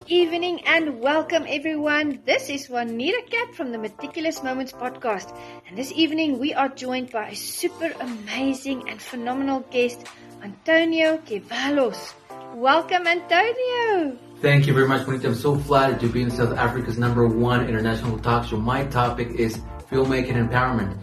evening and welcome everyone. This is Juanita Kapp from the Meticulous Moments podcast. And this evening we are joined by a super amazing and phenomenal guest, Antonio Cevallos. Welcome, Antonio. Thank you very much, Juanita. I'm so flattered to be in South Africa's #1 international talk show. My topic is filmmaking empowerment.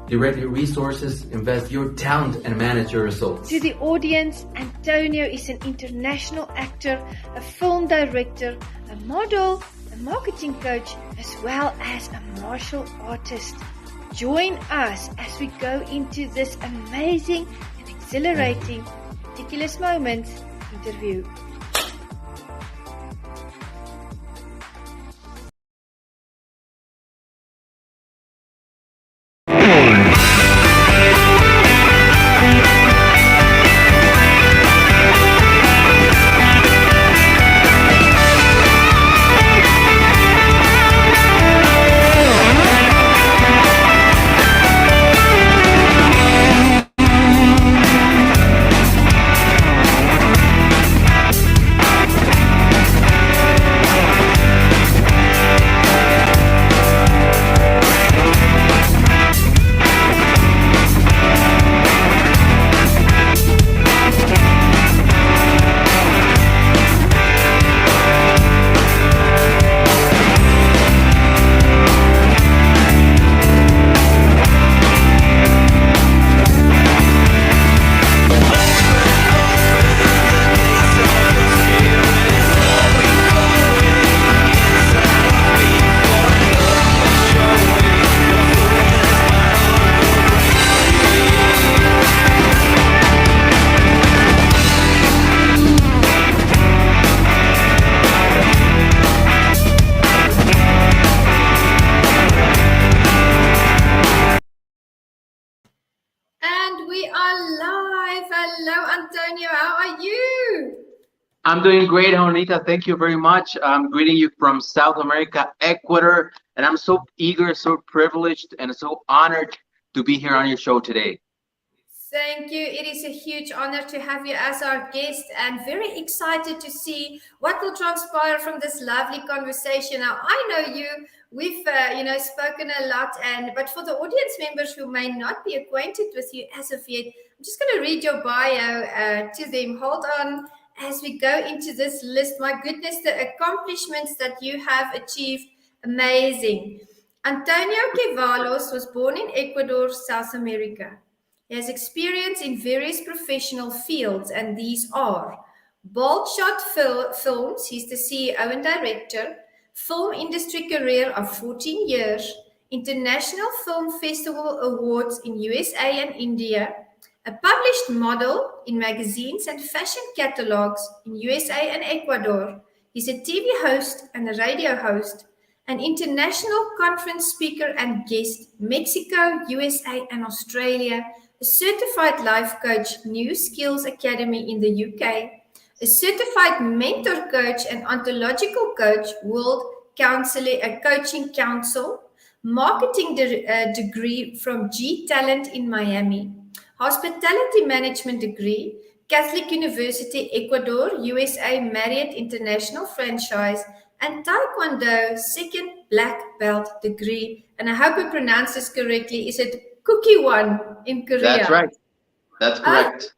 Direct your resources, invest your talent, and manage your results. To the audience, Antonio is an international actor, a film director, a model, a marketing coach, as well as a martial artist. Join us as we go into this amazing and exhilarating Meticulous Moments interview. I'm doing great, Juanita. Thank you very much. I'm greeting you from South America, Ecuador, and I'm so eager, so privileged, and so honored to be here on your show today. Thank you. It is a huge honor to have you as our guest and very excited to see what will transpire from this lovely conversation. Now, I know you, we've spoken a lot, but for the audience members who may not be acquainted with you as of yet, I'm just going to read your bio to them. Hold on as we go into this list. My goodness, the accomplishments that you have achieved, amazing. Antonio Cevallos was born in Ecuador, South America. He has experience in various professional fields, and these are Bold Shot Films, he's the CEO and director, film industry career of 14 years, International Film Festival Awards in USA and India, a published model in magazines and fashion catalogues in USA and Ecuador. He's a TV host and a radio host, an international conference speaker and guest, Mexico, USA and Australia, a certified life coach, New Skills Academy in the UK, a certified mentor coach and ontological coach, World Coaching Council, marketing degree from G Talent in Miami, hospitality management degree, Catholic University, Ecuador, USA, Marriot International franchise, and Taekwondo second black belt degree. And I hope I pronounced this correctly. Is it Kukkiwon in Korea? That's right. That's correct.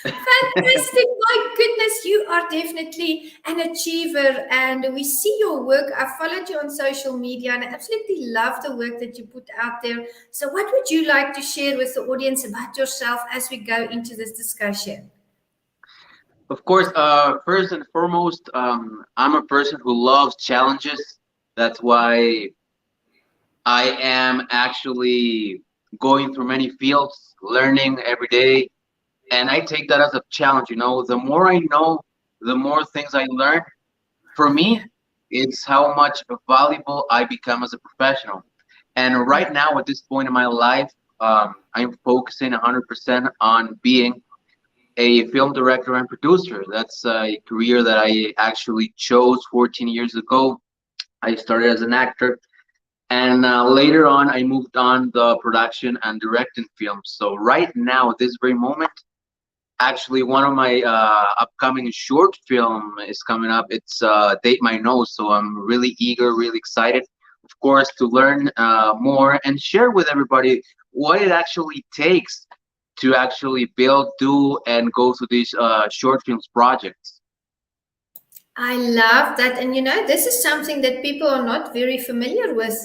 Fantastic. My goodness, you are definitely an achiever, and we see your work. I followed you on social media and I absolutely love the work that you put out there. So what would you like to share with the audience about yourself as we go into this discussion? Of course, first and foremost, I'm a person who loves challenges. That's why I am actually going through many fields, learning every day. And I take that as a challenge. The more I know, the more things I learn. For me, it's how much valuable I become as a professional. And right now, at this point in my life, I'm focusing 100% on being a film director and producer. That's a career that I actually chose 14 years ago. I started as an actor, and later on, I moved on the production and directing films. So right now, at this very moment, actually one of my upcoming short film is coming up. It's Date My Nose, so I'm really eager, really excited, of course, to learn more and share with everybody what it actually takes to actually build, do, and go through these short films projects. I love that. And this is something that people are not very familiar with.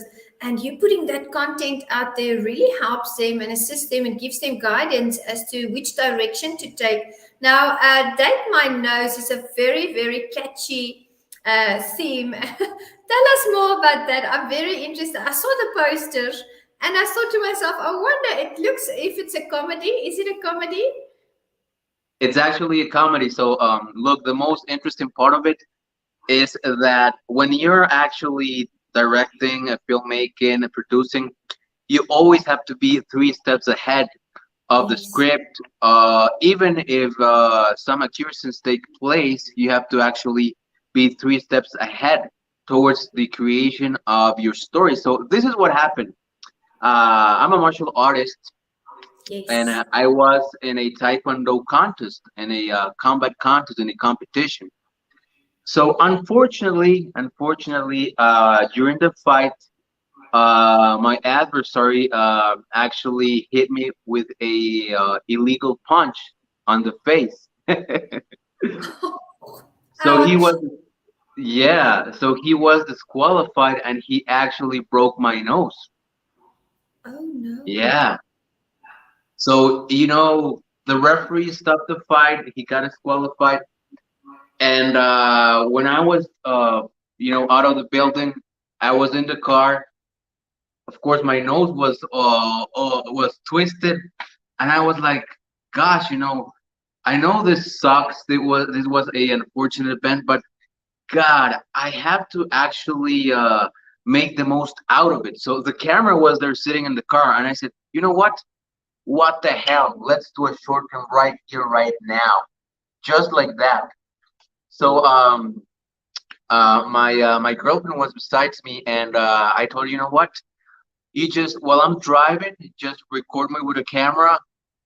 And you putting that content out there really helps them and assists them and gives them guidance as to which direction to take. Now, Date My Nose is a very, very catchy theme. Tell us more about that. I'm very interested. I saw the poster and I thought to myself, I wonder, it looks if it's a comedy. Is it a comedy? It's actually a comedy. So, look, the most interesting part of it is that when you're actually directing, filmmaking, and producing, you always have to be 3 steps ahead of the Yes. script. Even if some accuracies take place, you have to actually be 3 steps ahead towards the creation of your story. So this is what happened. I'm a martial artist, and Yes. I was in a taekwondo contest, in a combat contest, in a competition. So unfortunately, during the fight, my adversary actually hit me with a illegal punch on the face. So he Ouch. was, yeah, so he was disqualified, and he actually broke my nose. Oh no. Yeah. So, the referee stopped the fight. He got disqualified. And when I was, out of the building, I was in the car. Of course, my nose was twisted, and I was like, "Gosh, I know this sucks. This was a unfortunate event, but God, I have to actually make the most out of it." So the camera was there sitting in the car, and I said, "You know what? What the hell? Let's do a short film right here, right now, just like that." So my girlfriend was besides me, and I told her, "You know what? You just while I'm driving, just record me with a camera,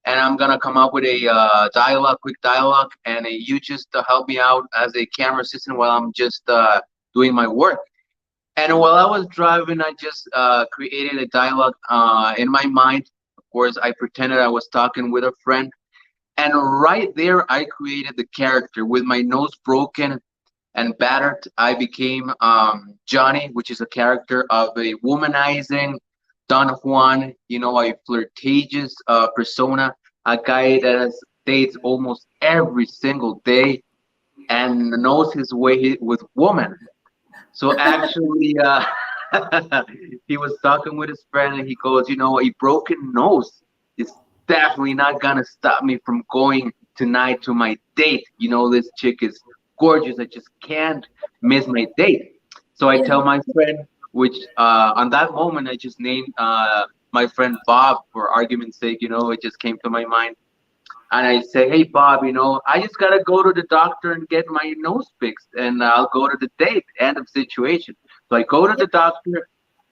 and I'm gonna come up with a dialogue, quick dialogue, and you just help me out as a camera assistant while I'm just doing my work." And while I was driving, I just created a dialogue in my mind. Of course, I pretended I was talking with a friend, and right there, I created the character with my nose broken and battered. I became Johnny, which is a character of a womanizing Don Juan, a flirtatious persona, a guy that dates almost every single day and knows his way with women. So actually, he was talking with his friend, and he goes, "A broken nose is definitely not gonna stop me from going tonight to my date. This chick is gorgeous. I just can't miss my date." So I tell Yeah. my friend, which on that moment I just named my friend Bob for argument's sake. It just came to my mind. And I say, "Hey, Bob, I just gotta go to the doctor and get my nose fixed, and I'll go to the date." End of situation. So I go to the doctor,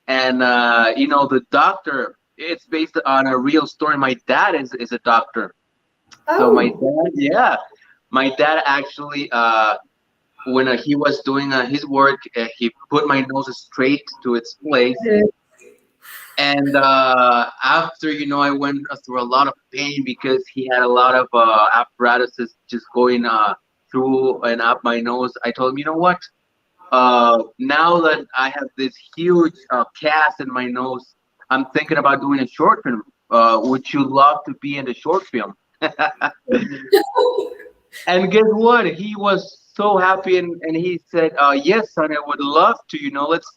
and the doctor. It's based on a real story. My dad is a doctor. So my Oh. dad, yeah, my dad actually, when he was doing his work, he put my nose straight to its place. And after, I went through a lot of pain because he had a lot of apparatuses just going through and up my nose. I told him, "You know what? Now that I have this huge cast in my nose, I'm thinking about doing a short film. Would you love to be in the short film?" And guess what? He was so happy, and he said, "Yes, son, I would love to.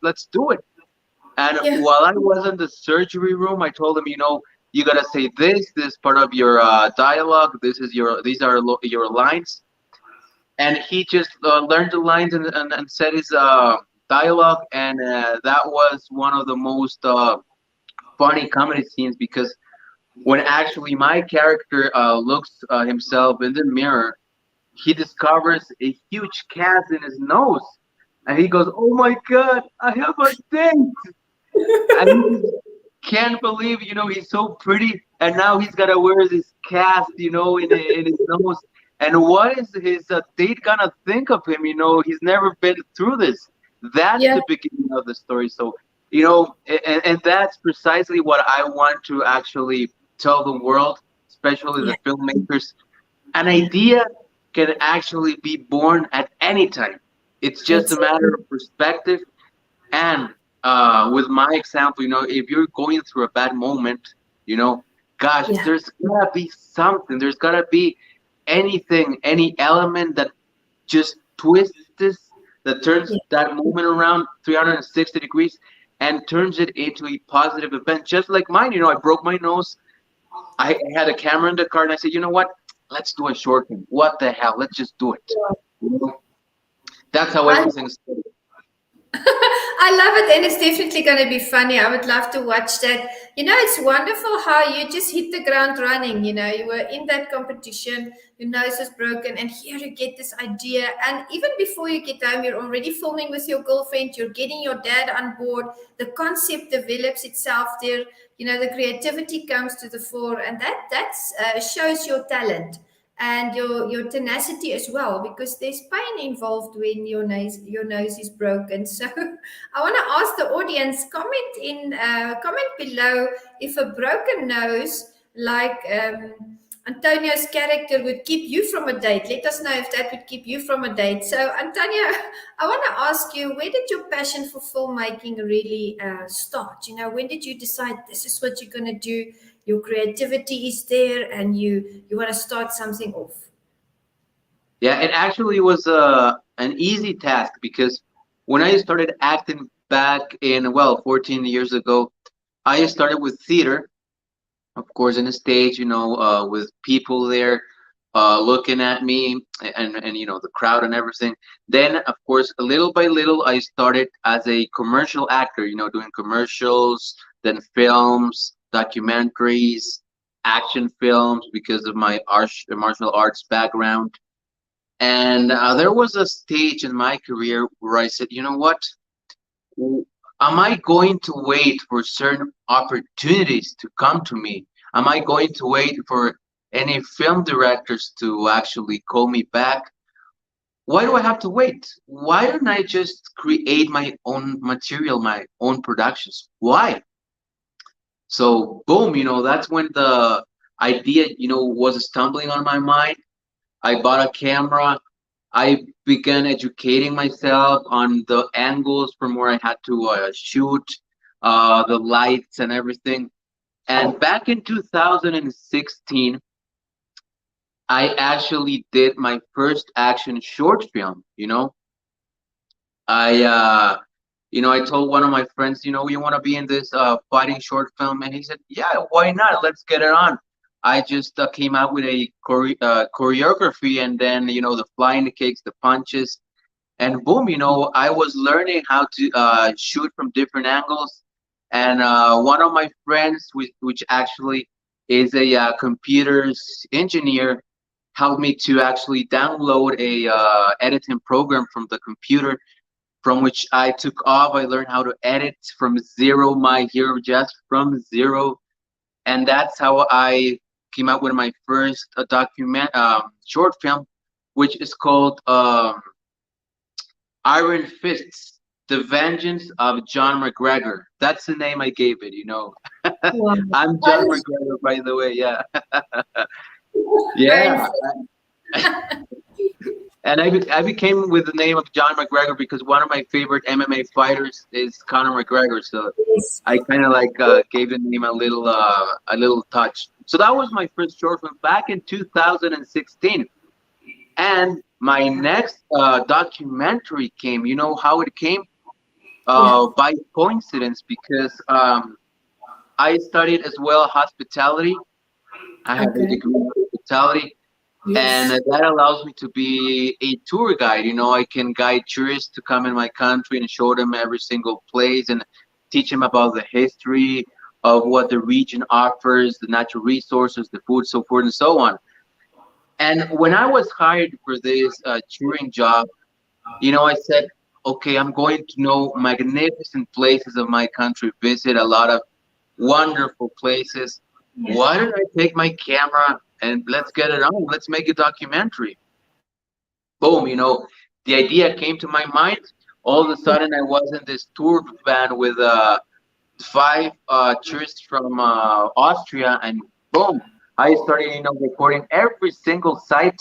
Let's do it." And Yeah. while I was in the surgery room, I told him, "You gotta say this part of your dialogue. These are your lines." And he just learned the lines and said his dialogue, and that was one of the most funny comedy scenes because when actually my character looks himself in the mirror, he discovers a huge cast in his nose, and he goes, "Oh my God, I have a date!" And he can't believe, he's so pretty. and now he's gotta wear this cast, in his nose. And what is his date gonna think of him? He's never been through this. That's Yeah, the beginning of the story. So, and that's precisely what I want to actually tell the world, especially yeah, the filmmakers. An yeah. idea can actually be born at any time. It's just a matter Exactly. of perspective. And with my example, if you're going through a bad moment, you know, gosh, Yeah, there's gotta be something. There's gotta be anything, any element that just twists this, that turns yeah. that moment around 360 degrees and turns it into a positive event. Just like mine, I broke my nose. I had a camera in the car, and I said, you know what? Let's do a short film. What the hell? Let's just do it. You know? That's how I everything started. I love it, and it's definitely going to be funny. I would love to watch that. It's wonderful how you just hit the ground running. You were in that competition, your nose was broken, and here you get this idea. And even before you get home, you're already filming with your girlfriend, you're getting your dad on board, the concept develops itself there. The creativity comes to the fore, and that shows your talent and your tenacity as well, because there's pain involved when your nose is broken. So I want to ask the audience, comment below, if a broken nose like Antonio's character would keep you from a date. Let us know if that would keep you from a date. So Antonio, I want to ask you, where did your passion for filmmaking really start? When did you decide this is what you're going to do? Your creativity is there, and you want to start something off. Yeah, it actually was an easy task because when I started acting back in, well, 14 years ago, I started with theater, of course, in the stage, with people there looking at me and the crowd and everything. Then, of course, little by little, I started as a commercial actor, doing commercials, then films, documentaries, action films because of my martial arts background. And there was a stage in my career where I said, you know what? W- Am I going to wait for certain opportunities to come to me? Am I going to wait for any film directors to actually call me back? Why do I have to wait? Why don't I just create my own material, my own productions? Why? So, boom, that's when the idea, was stumbling on my mind. I bought a camera. I began educating myself on the angles from where I had to shoot, the lights and everything. And back in 2016, I actually did my first action short film. I told one of my friends, you want to be in this fighting short film, and he said, yeah, why not? Let's get it on. I just came out with a choreography, and then the flying kicks, the punches, and boom, I was learning how to shoot from different angles. And one of my friends, which actually is a computers engineer, helped me to actually download a editing program from the computer, from which I took off. I learned how to edit from zero, my hero, just from zero. And that's how I came out with my first short film, which is called Iron Fists: The Vengeance of John McGregor. That's the name I gave it. Wow. I'm John Iron, McGregor, by the way. Yeah, Iron yeah. And I became with the name of John McGregor because one of my favorite MMA fighters is Conor McGregor. So Fist. I kind of like gave the name a little touch. So that was my first short film back in 2016. And my next documentary came. You know how it came? Yeah. By coincidence, because I studied as well hospitality. I have a Okay. degree in hospitality, and Yes. that allows me to be a tour guide. I can guide tourists to come in my country and show them every single place and teach them about the history of what the region offers, the natural resources, the food, so forth and so on. And when I was hired for this touring job, I said, okay, I'm going to know magnificent places of my country, visit a lot of wonderful places. why don't I take my camera and let's get it on? Let's make a documentary. Boom, the idea came to my mind. All of a sudden, I was in this tour van with five tourists from Austria, and boom, I started, recording every single site,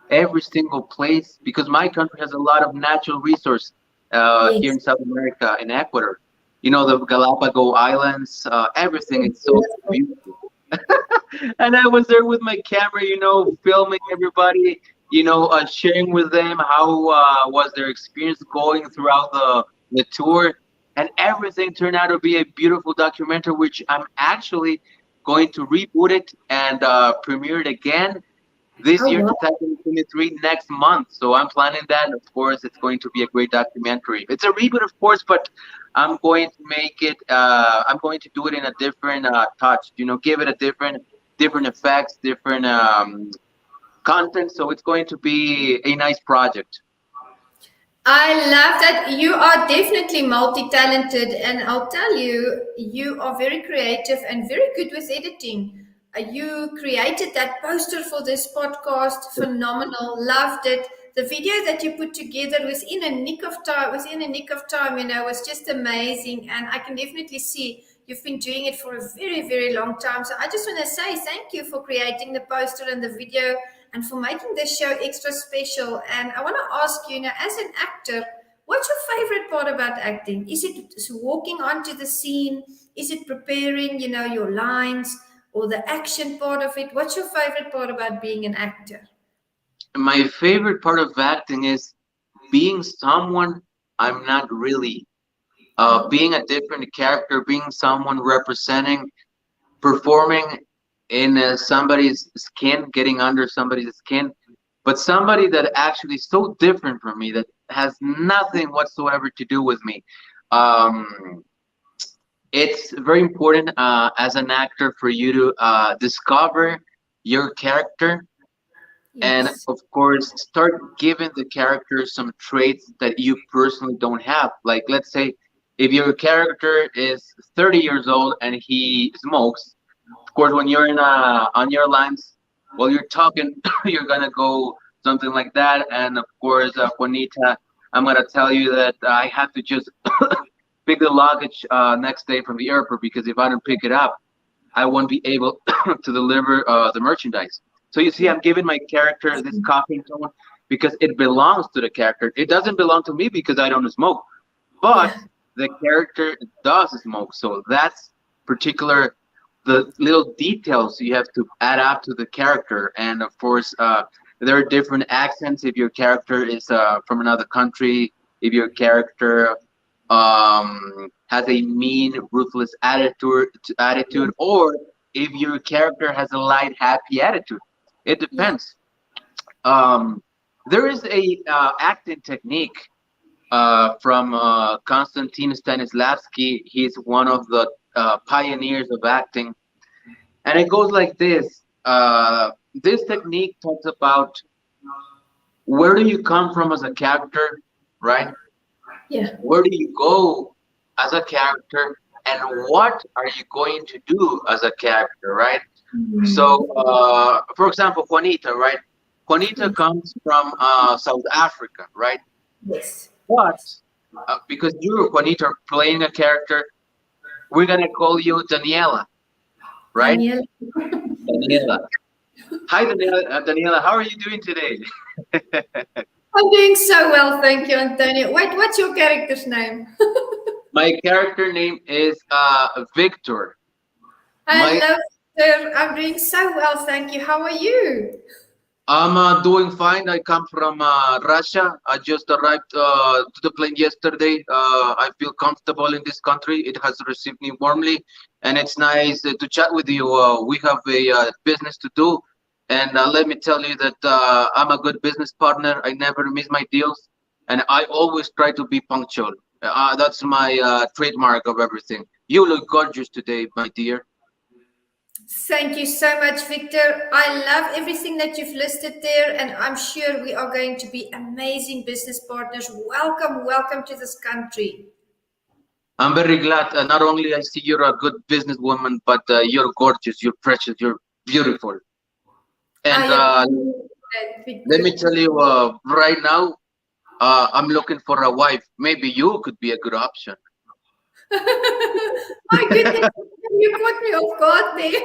every single place, because my country has a lot of natural resource here Yes. in South America, in Ecuador. The Galapagos Islands, everything. It's so beautiful. And I was there with my camera, filming everybody, sharing with them how was their experience going throughout the tour, and everything turned out to be a beautiful documentary, which I'm actually going to reboot it and premiere it again this Oh, year, wow. 2023, next month. So I'm planning that. Of course, it's going to be a great documentary. It's a reboot, of course, but I'm going to make it. I'm going to do it in a different touch. Give it a different effects, different content. So it's going to be a nice project. I love that. You are definitely multi-talented, and I'll tell you, you are very creative and very good with editing. You created that poster for this podcast, phenomenal. Loved it. The video that you put together within a nick of time, was just amazing. And I can definitely see you've been doing it for a very, very long time. So I just want to say thank you for creating the poster and the video and for making this show extra special. And I want to ask you, as an actor, what's your favorite part about acting? Is it walking onto the scene? Is it preparing, your lines, or the action part of it? What's your favorite part about being an actor? My favorite part of acting is being someone I'm not really. Oh, Being a different character, being someone representing, performing in somebody's skin, getting under somebody's skin, but somebody that actually is so different from me, that has nothing whatsoever to do with me. Um, it's very important as an actor for you to discover your character, and yes. of course start giving the character some traits that you personally don't have. Like, let's say if your character is 30 years old and he smokes, of course when you're in on your lines, while you're talking, you're gonna go something like that. And of course, Juanita, I'm gonna tell you that I have to just pick the luggage next day from the airport, because if I don't pick it up, I won't be able to deliver the merchandise. So you see, Yeah. I'm giving my character this coughing tone because it belongs to the character. It doesn't belong to me because I don't smoke, but Yeah. the character does smoke. So that's particular, the little details you have to add up to the character. And of course, there are different accents if your character is from another country, if your character has a mean, ruthless attitude, or if your character has a light, happy attitude. It Yeah. depends. There is a acting technique from Konstantin Stanislavski. He's one of the pioneers of acting, and it goes like this. This technique talks about where do you come from as a character, right? Yeah. Where do you go as a character, and what are you going to do as a character, right? So, for example, Juanita, right? Juanita Yes. comes from South Africa, right? Yes. But because you're Juanita playing a character, we're gonna call you Daniela, right? Daniel. Daniela. Hi, Daniela. Daniela, how are you doing today? I'm doing so well, thank you, Antonio. Wait, what's your character's name? My character name is Victor. My Hello, sir. I'm doing so well, thank you. How are you? I'm doing fine. I come from Russia. I just arrived to the plane yesterday. I feel comfortable in this country. It has received me warmly, and it's nice to chat with you. We have a business to do, and let me tell you that I'm a good business partner. I never miss my deals, and I always try to be punctual. That's my trademark of everything. You look gorgeous today, my dear. Thank you so much, Victor. I love everything that you've listed there, and I'm sure we are going to be amazing business partners. Welcome, welcome to this country. I'm very glad. Not only I see you're a good businesswoman, but you're gorgeous, you're precious, you're beautiful. I And appreciate that let me because tell you, right now, I'm looking for a wife. Maybe you could be a good option. my goodness, you caught me off guard there.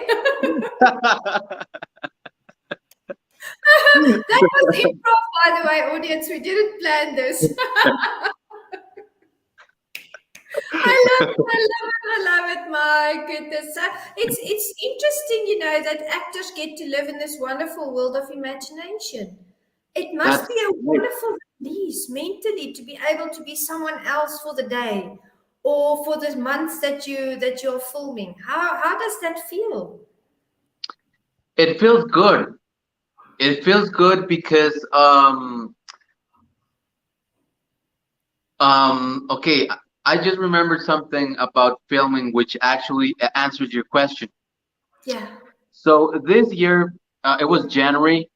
That was improv, by the way, audience. We didn't plan this. I love it. I love it. I love it. My goodness. It's interesting, that actors get to live in this wonderful world of imagination. It must That's be a right. wonderful release mentally to be able to be someone else for the day or for the months that you're filming. How does that feel? It feels good. It feels good because okay, I just remembered something about filming which actually answers your question. Yeah. So this year, it was January,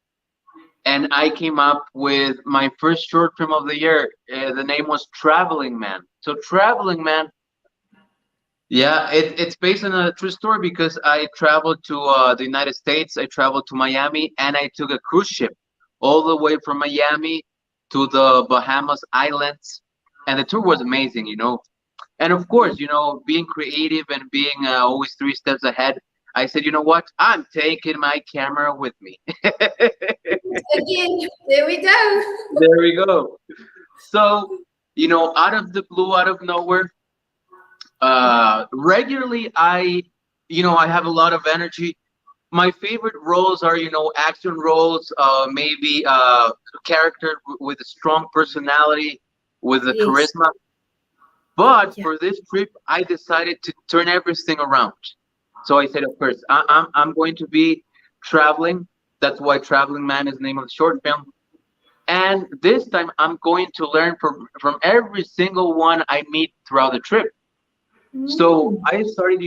and I came up with my first short film of the year. The name was Traveling Man. So Traveling Man, yeah, it's based on a true story because I traveled to the United States. I traveled to Miami, and I took a cruise ship all the way from Miami to the Bahamas Islands, and the tour was amazing. And of course, being creative and being always 3 steps ahead, I said, you know what? I'm taking my camera with me. Again, there we go. There we go. So, out of the blue, out of nowhere, regularly I have a lot of energy. My favorite roles are, action roles, maybe character with a strong personality, with a Yes. charisma. But Yeah. for this trip, I decided to turn everything around. So I said, of course, I'm going to be traveling. That's why Traveling Man is the name of the short film. And this time, I'm going to learn from every single one I meet throughout the trip. So Mm. I started,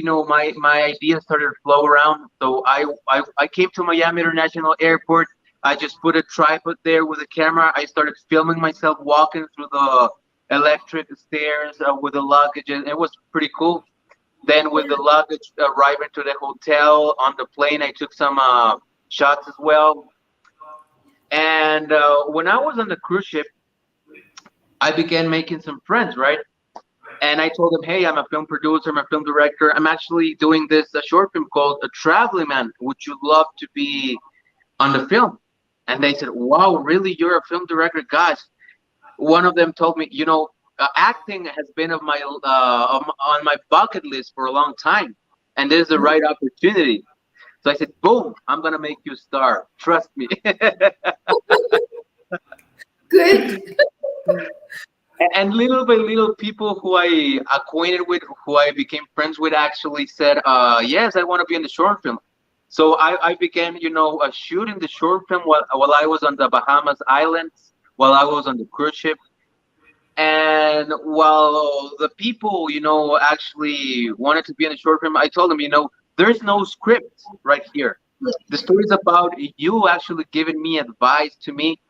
my idea started to flow around. So I came to Miami International Airport. I just put a tripod there with a camera. I started filming myself walking through the electric stairs with the luggage, and it was pretty cool. Then with Yeah. the luggage arriving to the hotel on the plane, I took some shots as well. And when I was on the cruise ship, I began making some friends, right? And I told them, hey, I'm a film producer, I'm a film director. I'm actually doing this a short film called A Traveling Man. Would you love to be on the film? And they said, wow, really? You're a film director? Gosh. One of them told me, acting has been on my bucket list for a long time. And this is the right opportunity. So I said, boom, I'm going to make you a star. Trust me. Good. And little by little, people who I acquainted with, who I became friends with, actually said, "Yes, I want to be in the short film." So I began, shooting the short film while I was on the Bahamas Islands, while I was on the cruise ship, and while the people, actually wanted to be in the short film, I told them, there's no script right here. The story is about you actually giving me advice to me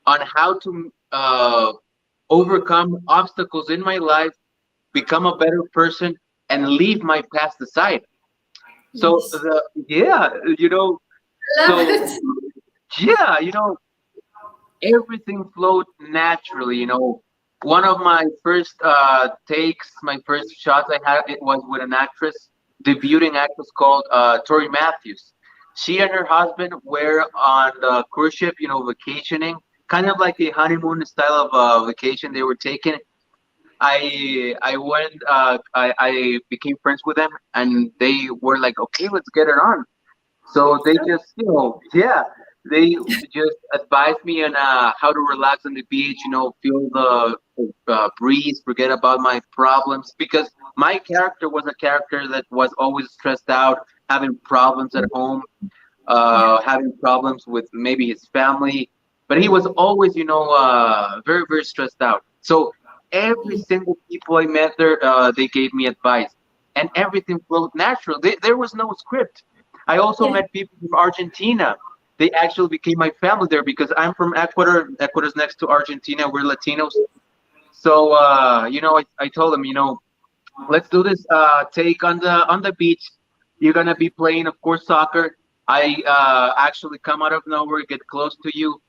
on how to overcome obstacles in my life, become a better person, and leave my past aside. So Yes. yeah, Love so it. yeah, everything flowed naturally. One of my first takes, my first shots I had, it was with an actress, debuting actress called Tori Matthews. She and her husband were on the cruise ship, vacationing, kind of like a honeymoon style of vacation they were taking. I went, I became friends with them, and they were like, okay, let's get it on. So they just, yeah, they just advised me on how to relax on the beach, feel the breeze, forget about my problems. Because my character was a character that was always stressed out, having problems at home, Yeah. having problems with maybe his family. But he was always, very, very stressed out. So every Yeah. single people I met there, they gave me advice, and everything flowed natural. There was no script. I also Yeah. met people from Argentina. They actually became my family there because I'm from Ecuador. Ecuador's next to Argentina. We're Latinos. So, I told them, let's do this take on the beach. You're gonna be playing, of course, soccer. I actually come out of nowhere, get close to you,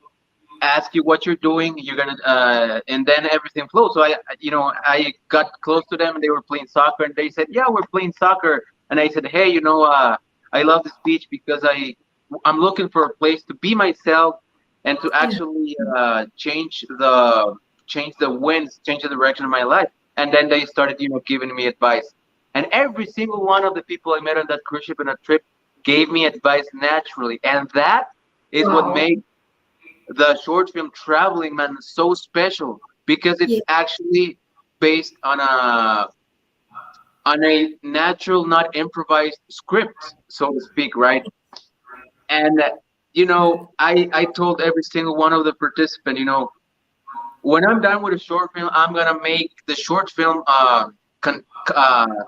ask you what you're doing. You're gonna and then everything flows. So I got close to them and they were playing soccer and they said, yeah, we're playing soccer. And I said, hey, I love this beach because I'm looking for a place to be myself and to Yeah. actually change the winds, change the direction of my life. And then they started, giving me advice. And every single one of the people I met on that cruise ship and a trip gave me advice naturally. And that is what Wow. made the short film Traveling Man is so special because it's Yeah. actually based on a natural, not improvised script, so to speak, right? And I told every single one of the participants, when I'm done with a short film, I'm gonna make the short film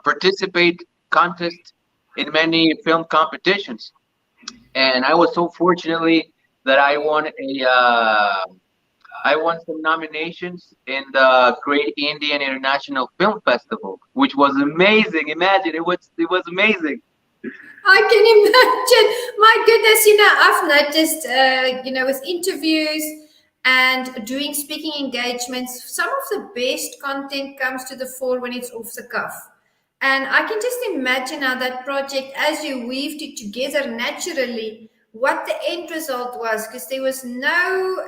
participate contest in many film competitions. And I was so fortunately that I won some nominations in the Great Indian International Film Festival, which was amazing. Imagine it was amazing. I can imagine. My goodness, I've noticed, with interviews and doing speaking engagements, some of the best content comes to the fore when it's off the cuff. And I can just imagine how that project, as you weaved it together naturally, what the end result was, because there was no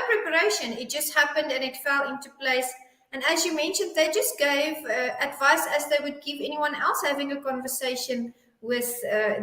preparation. It just happened and it fell into place. And as you mentioned, they just gave advice as they would give anyone else having a conversation with.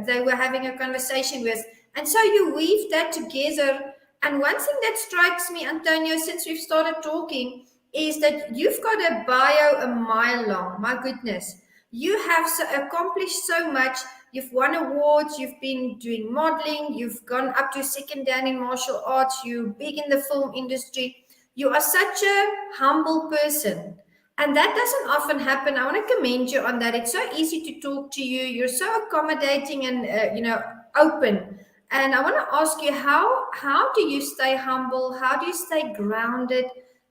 They were having a conversation with, and so you weave that together. And one thing that strikes me, Antonio, since we've started talking, is that you've got a bio a mile long. My goodness, you have accomplished so much. You've won awards. You've been doing modeling. You've gone up to second dan in martial arts. You're big in the film industry. You are such a humble person. And that doesn't often happen. I want to commend you on that. It's so easy to talk to you. You're so accommodating and open. And I want to ask you, how do you stay humble? How do you stay grounded?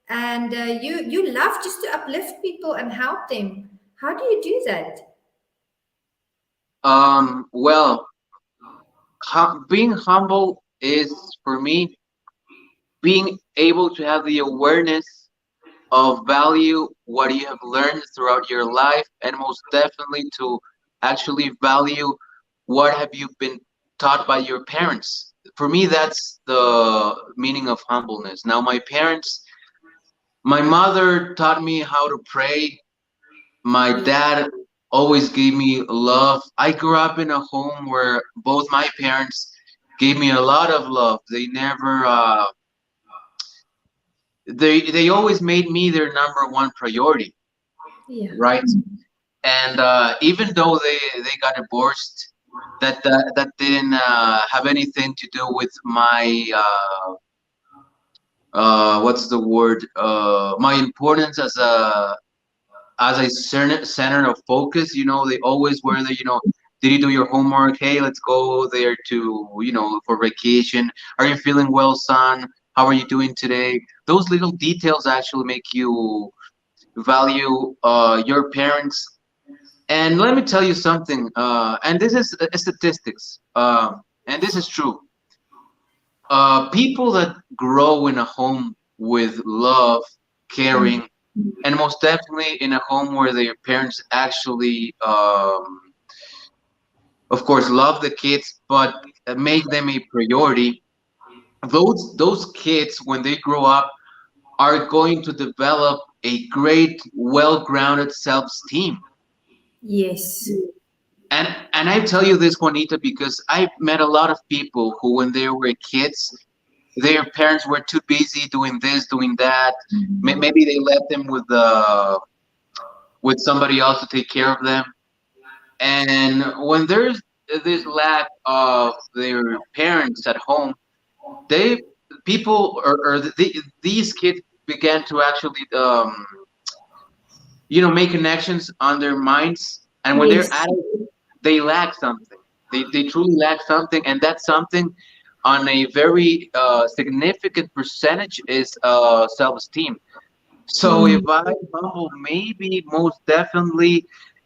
And you love just to uplift people and help them. How do you do that? Well, being humble is for me being able to have the awareness of value what you have learned throughout your life, and most definitely to actually value what have you been taught by your parents. For me, that's the meaning of humbleness. Now, my mother taught me how to pray. My dad always gave me love. I grew up in a home where both my parents gave me a lot of love. They never they always made me their number one priority, Yeah. right? And even though they got divorced, that didn't have anything to do with my what's the word, my importance as a center of focus. They always were there. Did you do your homework? Hey, let's go there to for vacation. Are you feeling well, son? How are you doing today? Those little details actually make you value your parents. And let me tell you something, and this is statistics, and this is true. People that grow in a home with love, caring, and most definitely in a home where their parents actually, of course, love the kids, but make them a priority. Those kids, when they grow up, are going to develop a great, well-grounded self-esteem. Yes. And I tell you this, Juanita, because I've met a lot of people who, when they were kids, their parents were too busy doing this, doing that. Maybe they left them with somebody else to take care of them. And when there's this lack of their parents at home, they people or these kids began to actually make connections on their minds. And when they're Yes. adults, they lack something. They truly lack something, and that's something on a very significant percentage is self-esteem. So if I humble, maybe most definitely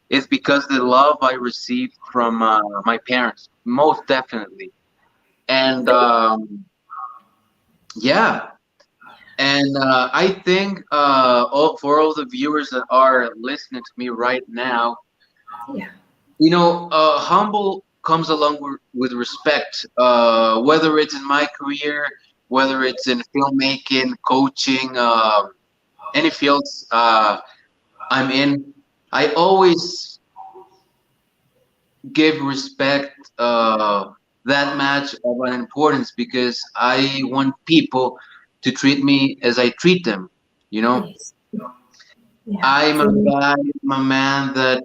is because the love I received from my parents, most definitely. And yeah, and I think for all the viewers that are listening to me right now, Yeah. humble comes along with respect, whether it's in my career, whether it's in filmmaking, coaching, any fields I'm in. I always give respect that much of an importance because I want people to treat me as I treat them. You know, Yes. Yeah. I'm a True. guy, I'm a man that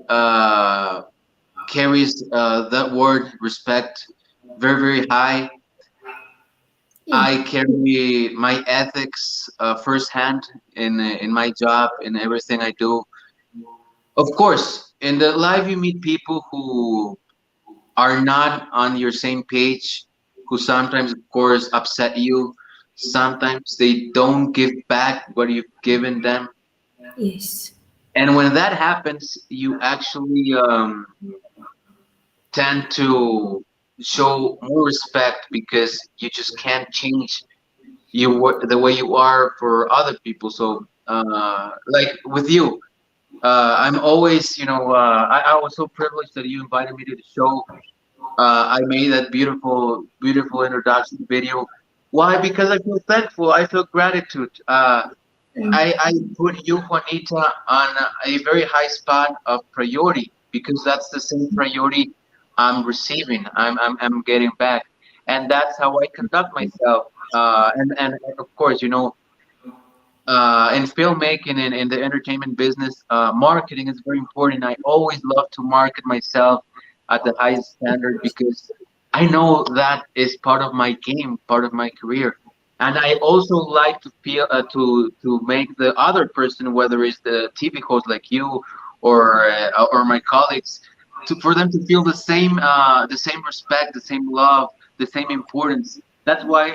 carries that word respect very, very high. Yeah. I carry my ethics firsthand in my job, in everything I do. Of course, in the life you meet people who are not on your same page, who sometimes, of course, upset you. Sometimes they don't give back what you've given them. Yes. And when that happens, you actually tend to show more respect because you just can't change the way you are for other people. So, like with you, I'm always, I was so privileged that you invited me to the show. I made that beautiful, beautiful introduction video. Why? Because I feel thankful. I feel gratitude. I put you, Juanita, on a very high spot of priority because that's the same priority I'm receiving. I'm getting back, and that's how I conduct myself. And of course, in filmmaking and in the entertainment business, marketing is very important. I always love to market myself at the highest standard because I know that is part of my game, part of my career. And I also like to feel to make the other person, whether it's the TV host like you or my colleagues, for them to feel the same respect, the same love, the same importance. That's why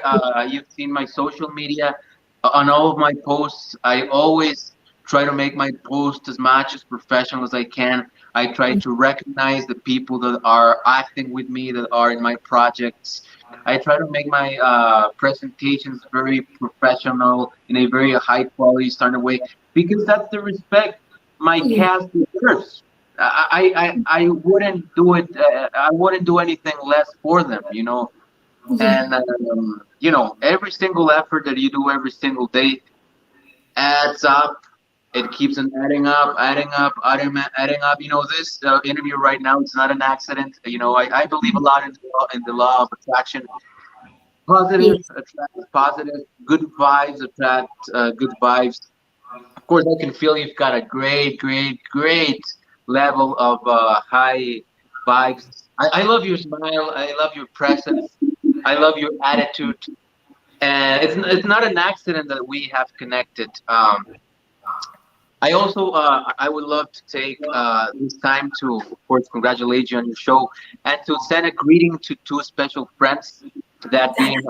you've seen my social media on all of my posts. I always try to make my post as much as professional as I can. I try to recognize the people that are acting with me, that are in my projects. I try to make my presentations very professional in a very high quality standard way because that's the respect my Yeah. cast deserves. I wouldn't do it. I wouldn't do anything less for them. Yeah. And every single effort that you do every single day adds up. It keeps on adding up, adding up, adding up. This interview right now, it's not an accident. I believe a lot in the law of attraction. Positive Yes. attracts positive. Good vibes attract good vibes. Of course, I can feel you've got a great, great, great level of high vibes. I love your smile. I love your presence. I love your attitude. And it's not an accident that we have connected. I also I would love to take this time to, of course, congratulate you on your show and to send a greeting to two special friends that being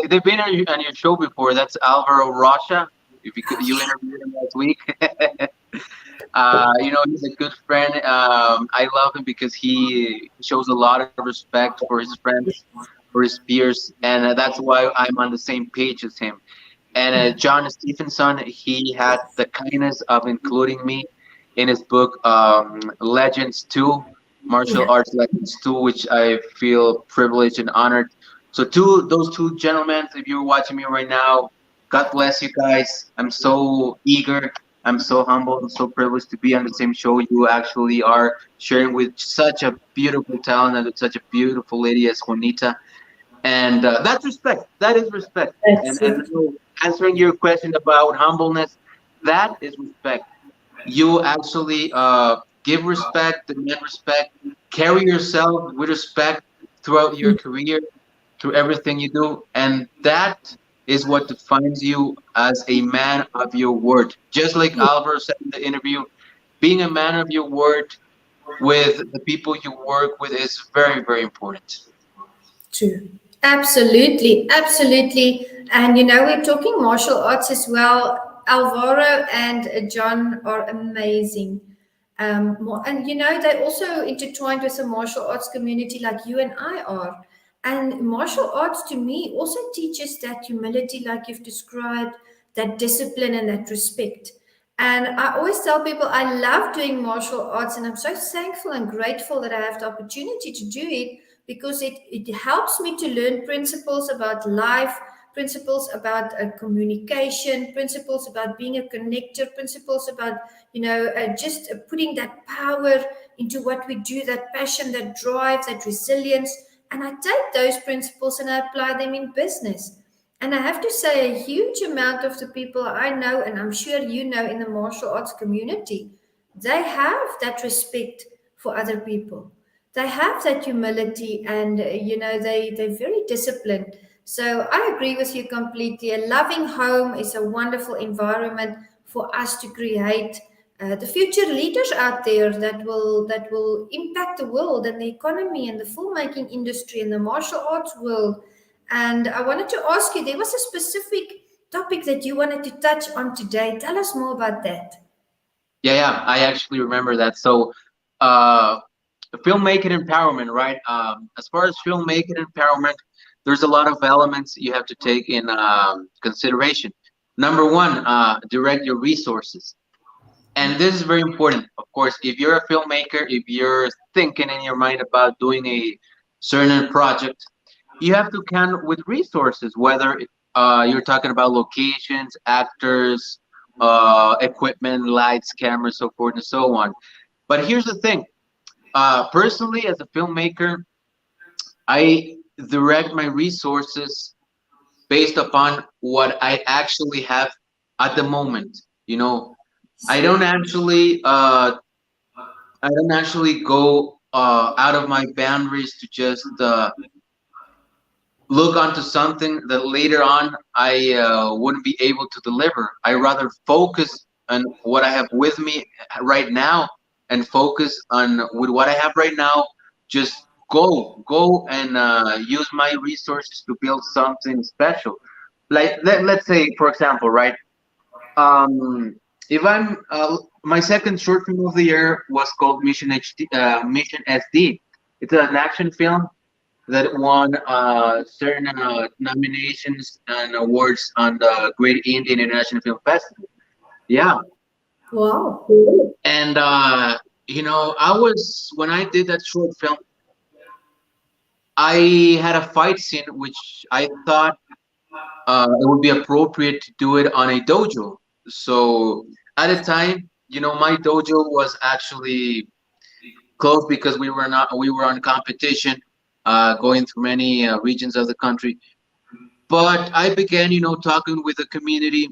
they've been on your show before. That's Alvaro Rocha. If you interviewed him last week. He's a good friend. I love him because he shows a lot of respect for his friends, for his peers, and that's why I'm on the same page as him. And John Stephenson, he had the kindness of including me in his book Legends 2, Martial Yeah. Arts Legends 2, which I feel privileged and honored. So those two gentlemen, if you're watching me right now, God bless you guys. I'm so eager. I'm so humbled and so privileged to be on the same show you actually are sharing with such a beautiful talent and with such a beautiful lady as Juanita. And that's respect. That is respect. That's And it. answering your question about humbleness, that is respect. You actually give respect, demand respect, carry yourself with respect throughout your career, through everything you do, and that is what defines you as a man of your word. Just like Alvaro said in the interview, being a man of your word with the people you work with is very, very important. True. Absolutely. Absolutely. And we're talking martial arts as well. Alvaro and John are amazing. And they also intertwined with the martial arts community like you and I are. And martial arts to me also teaches that humility, like you've described, that discipline and that respect. And I always tell people I love doing martial arts, and I'm so thankful and grateful that I have the opportunity to do it because it helps me to learn principles about life, principles about communication, principles about being a connector, principles about just putting that power into what we do, that passion, that drive, that resilience. And I take those principles and I apply them in business. And I have to say, a huge amount of the people I know, and I'm sure you know in the martial arts community, they have that respect for other people. They have that humility, and they're very disciplined. So I agree with you completely. A loving home is a wonderful environment for us to create the future leaders out there that will impact the world and the economy and the filmmaking industry and the martial arts world. And I wanted to ask you, there was a specific topic that you wanted to touch on today. Tell us more about that. Yeah, I actually remember that. So, uh, filmmaking empowerment, right? As far as filmmaking empowerment, there's a lot of elements you have to take in consideration. Number one, direct your resources. And this is very important. Of course, if you're a filmmaker, if you're thinking in your mind about doing a certain project, you have to count with resources, whether you're talking about locations, actors, equipment, lights, cameras, so forth and so on. But here's the thing. Personally, as a filmmaker, I direct my resources based upon what I actually have at the moment. You know, I don't actually I don't actually go out of my boundaries to just look onto something that later on I wouldn't be able to deliver. I rather focus on what I have with me right now and focus on with what I have right now. Just go and use my resources to build something special. Like let's say, for example, right? Um, if I'm my second short film of the year was called Mission HD, Mission SD. It's an action film that won certain nominations and awards on the Great Indian International Film Festival. Yeah, Wow. and I was when I did that short film, I had a fight scene which I thought it would be appropriate to do it on a dojo. So at the time, my dojo was actually closed because we were on competition, going through many regions of the country. But I began, talking with the community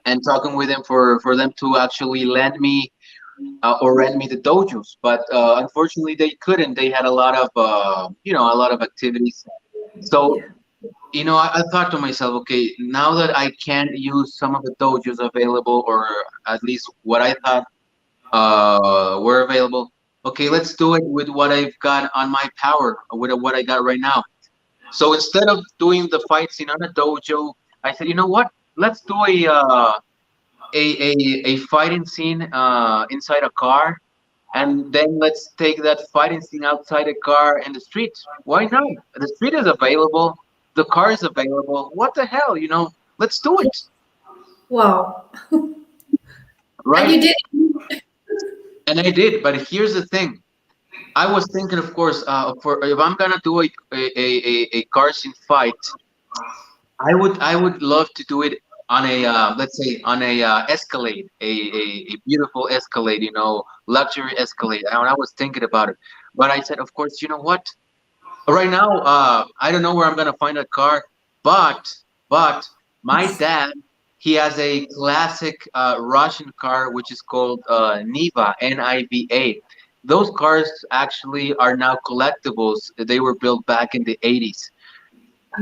and talking with them for them to actually lend me or rent me the dojos. But unfortunately, they couldn't. They had a lot of a lot of activities. So I thought to myself, okay, now that I can't use some of the dojos available, or at least what I thought were available, okay, let's do it with what I've got on my power, with what I got right now. So instead of doing the fight scene on a dojo, I said, you know what? Let's do a fighting scene inside a car, and then let's take that fighting scene outside a car in the street. Why not? The street is available, the car is available. What the hell, Let's do it, Wow. And you right? did. And I did, but here's the thing. I was thinking, of course, for if I'm gonna do a car scene fight, I would love to do it on a let's say on a Escalade, a beautiful Escalade, luxury Escalade. And I was thinking about it, but I said, of course, you know what? Right now, I don't know where I'm gonna find a car, but my dad, he has a classic Russian car which is called Niva, Niva. Those cars actually are now collectibles. They were built back in the 80s.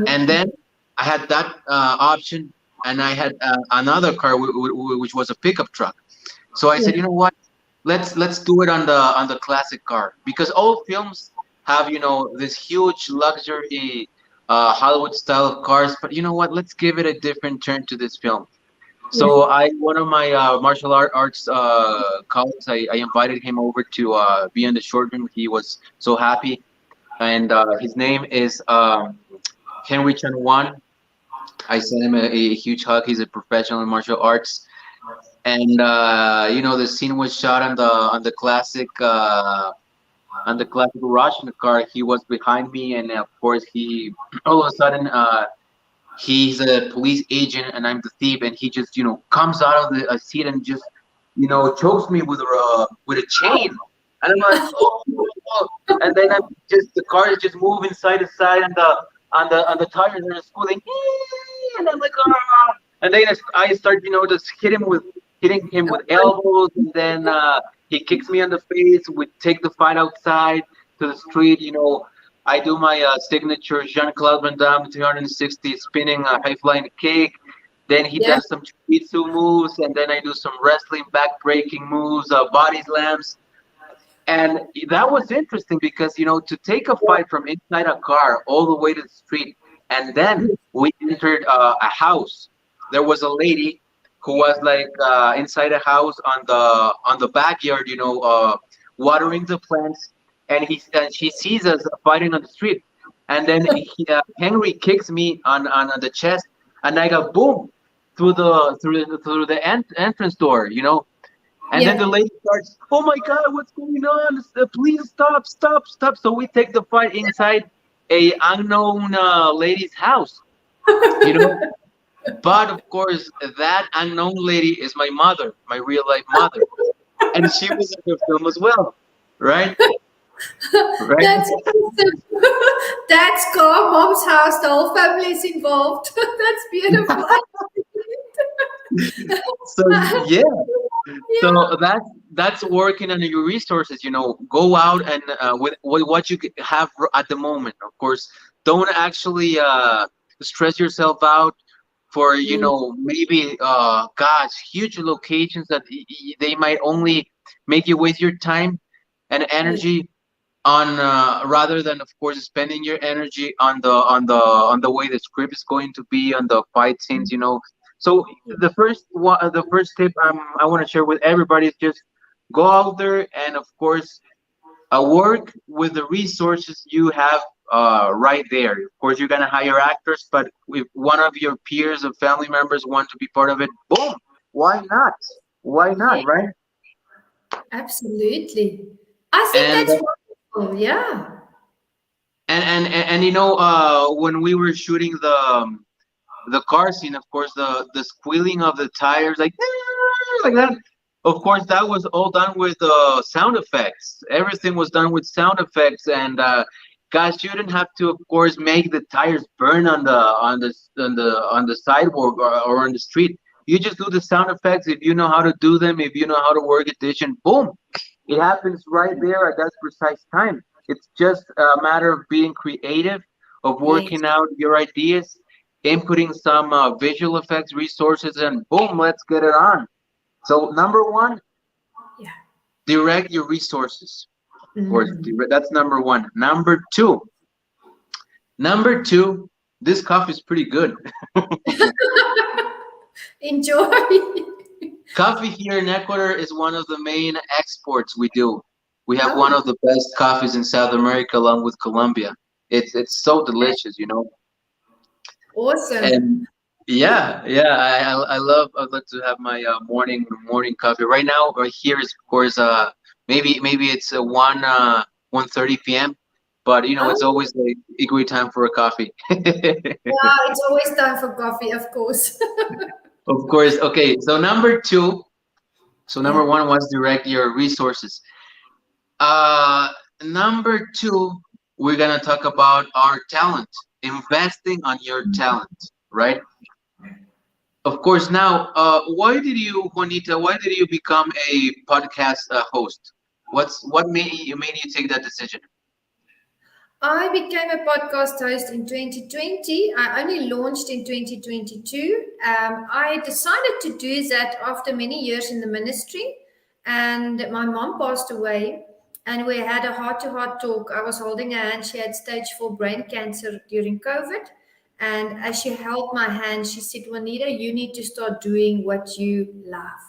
And then I had that option, and I had another car which was a pickup truck. So I said, you know what? Let's do it on the classic car, because all films have this huge luxury Hollywood style of cars. But you know what? Let's give it a different turn to this film. Yeah. So one of my martial arts colleagues, I invited him over to be in the short film. He was so happy, and his name is Henry Chan Wan. I sent him a huge hug. He's a professional in martial arts, and the scene was shot on the classic garage in the car. He was behind me, and of course he all of a sudden he's a police agent and I'm the thief, and he just comes out of the seat and just chokes me with a chain, and I'm like, oh, oh. And then I'm just the car is just moving side to side, and the tires are just pulling, and I'm like, ah. And then I start just hitting him with elbows, and then he kicks me on the face. We take the fight outside to the street. I do my signature Jean-Claude Van Damme 360 spinning high flying kick. Then he Yeah. does some jiu-jitsu moves, and then I do some wrestling back breaking moves, body slams. And that was interesting because to take a fight from inside a car all the way to the street, and then we entered a house. There was a lady who was like inside a house on the backyard, watering the plants, and she sees us fighting on the street, and then Henry kicks me on the chest, and I got boom through the entrance door, and then the Yeah. lady starts, "Oh my God, what's going on? Please stop, stop, stop!" So we take the fight inside a unknown lady's house, you know. But of course, that unknown lady is my mother, my real life mother, and she was in the film as well, right? Right. That's awesome. That's Car Mom's house. The whole family is involved. That's beautiful. So yeah, Yeah. so that's working on your resources. Go out and with what you have at the moment. Of course, don't actually stress yourself out for Mm, maybe gosh, huge locations that they might only make you waste your time and yeah. energy on rather than of course spending your energy on the way the script is going to be on the fight scenes. So the first tip I want to share with everybody is just go out there and of course work with the resources you have right there. Of course you're gonna hire actors, but if one of your peers or family members want to be part of it, boom, why not, Yeah. right? Absolutely. I think and that's wonderful. Yeah. when we were shooting the car scene, of course, the squealing of the tires, like that. Of course, that was all done with sound effects. Everything was done with sound effects, and guys, you didn't have to, of course, make the tires burn on the sidewalk or on the street. You just do the sound effects if you know how to do them. If you know how to work addition, boom, it happens right there at that precise time. It's just a matter of being creative, of Yes. working out your ideas, inputting some visual effects resources, and boom, let's get it on. So number one, Yeah. direct your resources. Of course, Mm. that's number one. Number two, this coffee is pretty good. Enjoy. Coffee here in Ecuador is one of the main exports we do. We have one Oh, of the best coffees in South America, along with Colombia. It's so delicious. awesome. And yeah, yeah, I love to have my morning coffee. Right now, right here is of course maybe it's 1:30 p.m. But it's Oh, always a great time for a coffee. yeah, it's always time for coffee, of course. Of course. Okay, so number two. So number Yeah. one was direct your resources. Uh, Number two, we're gonna talk about our talent, investing on your talent, right? Of course. Now, Juanita? Why did you become a podcast host? What made you take that decision? I became a podcast host in 2020. I only launched in 2022. I decided to do that after many years in the ministry, and my mom passed away, and we had a heart-to-heart talk. I was holding her hand. She had stage 4 brain cancer during COVID, And as she held my hand, she said, Juanita, you need to start doing what you love.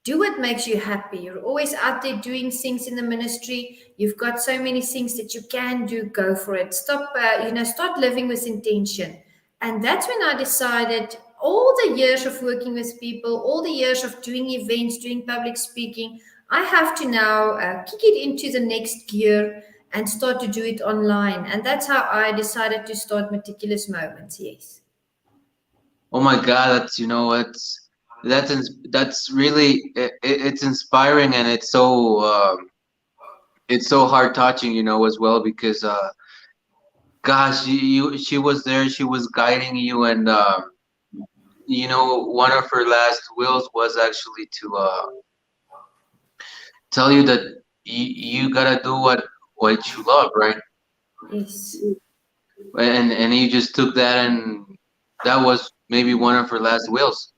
Do what makes you happy. You're always out there doing things in the ministry. You've got so many things that you can do. Go for it. Stop, start living with intention. And that's when I decided all the years of working with people, all the years of doing events, doing public speaking, I have to now kick it into the next gear and start to do it online. And that's how I decided to start Meticulous Moments. Yes. Oh my God, that's really it's inspiring, and it's so heart touching, as well, because gosh, she was there, she was guiding you, and one of her last wills was actually to tell you that you gotta do what you love, right? Yes. And you just took that, and that was maybe one of her last wills.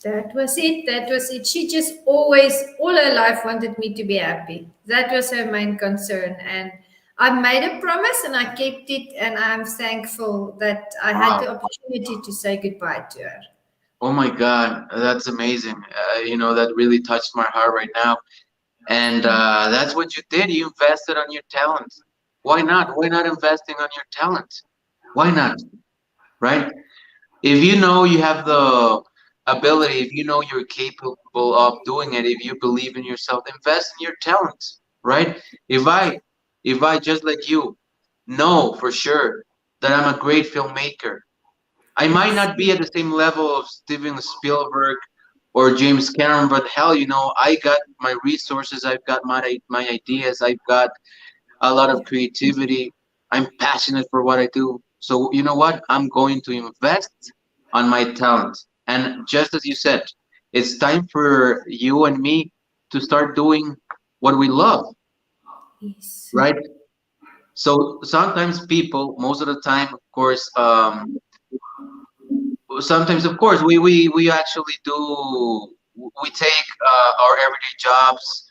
That was it. That was it. She just always, all her life, wanted me to be happy. That was her main concern. And I made a promise and I kept it. And I'm thankful that I had the Wow. opportunity to say goodbye to her. Oh my God, that's amazing. That really touched my heart right now. And that's what you did. You invested on your talent. Why not? Why not investing on your talent? Why not? Right? If you know you have the ability, if you know you're capable of doing it, if you believe in yourself, invest in your talent. Right? If I just like you know for sure that I'm a great filmmaker, I might Yes. not be at the same level of Steven Spielberg or James Cameron, but hell, I got my resources, I've got my ideas, I've got a lot of creativity. I'm passionate for what I do. So you know what? I'm going to invest on my talent. And just as you said, it's time for you and me to start doing what we love, Yes. right? So sometimes people, most of the time, of course, sometimes of course we actually do, we take our everyday jobs,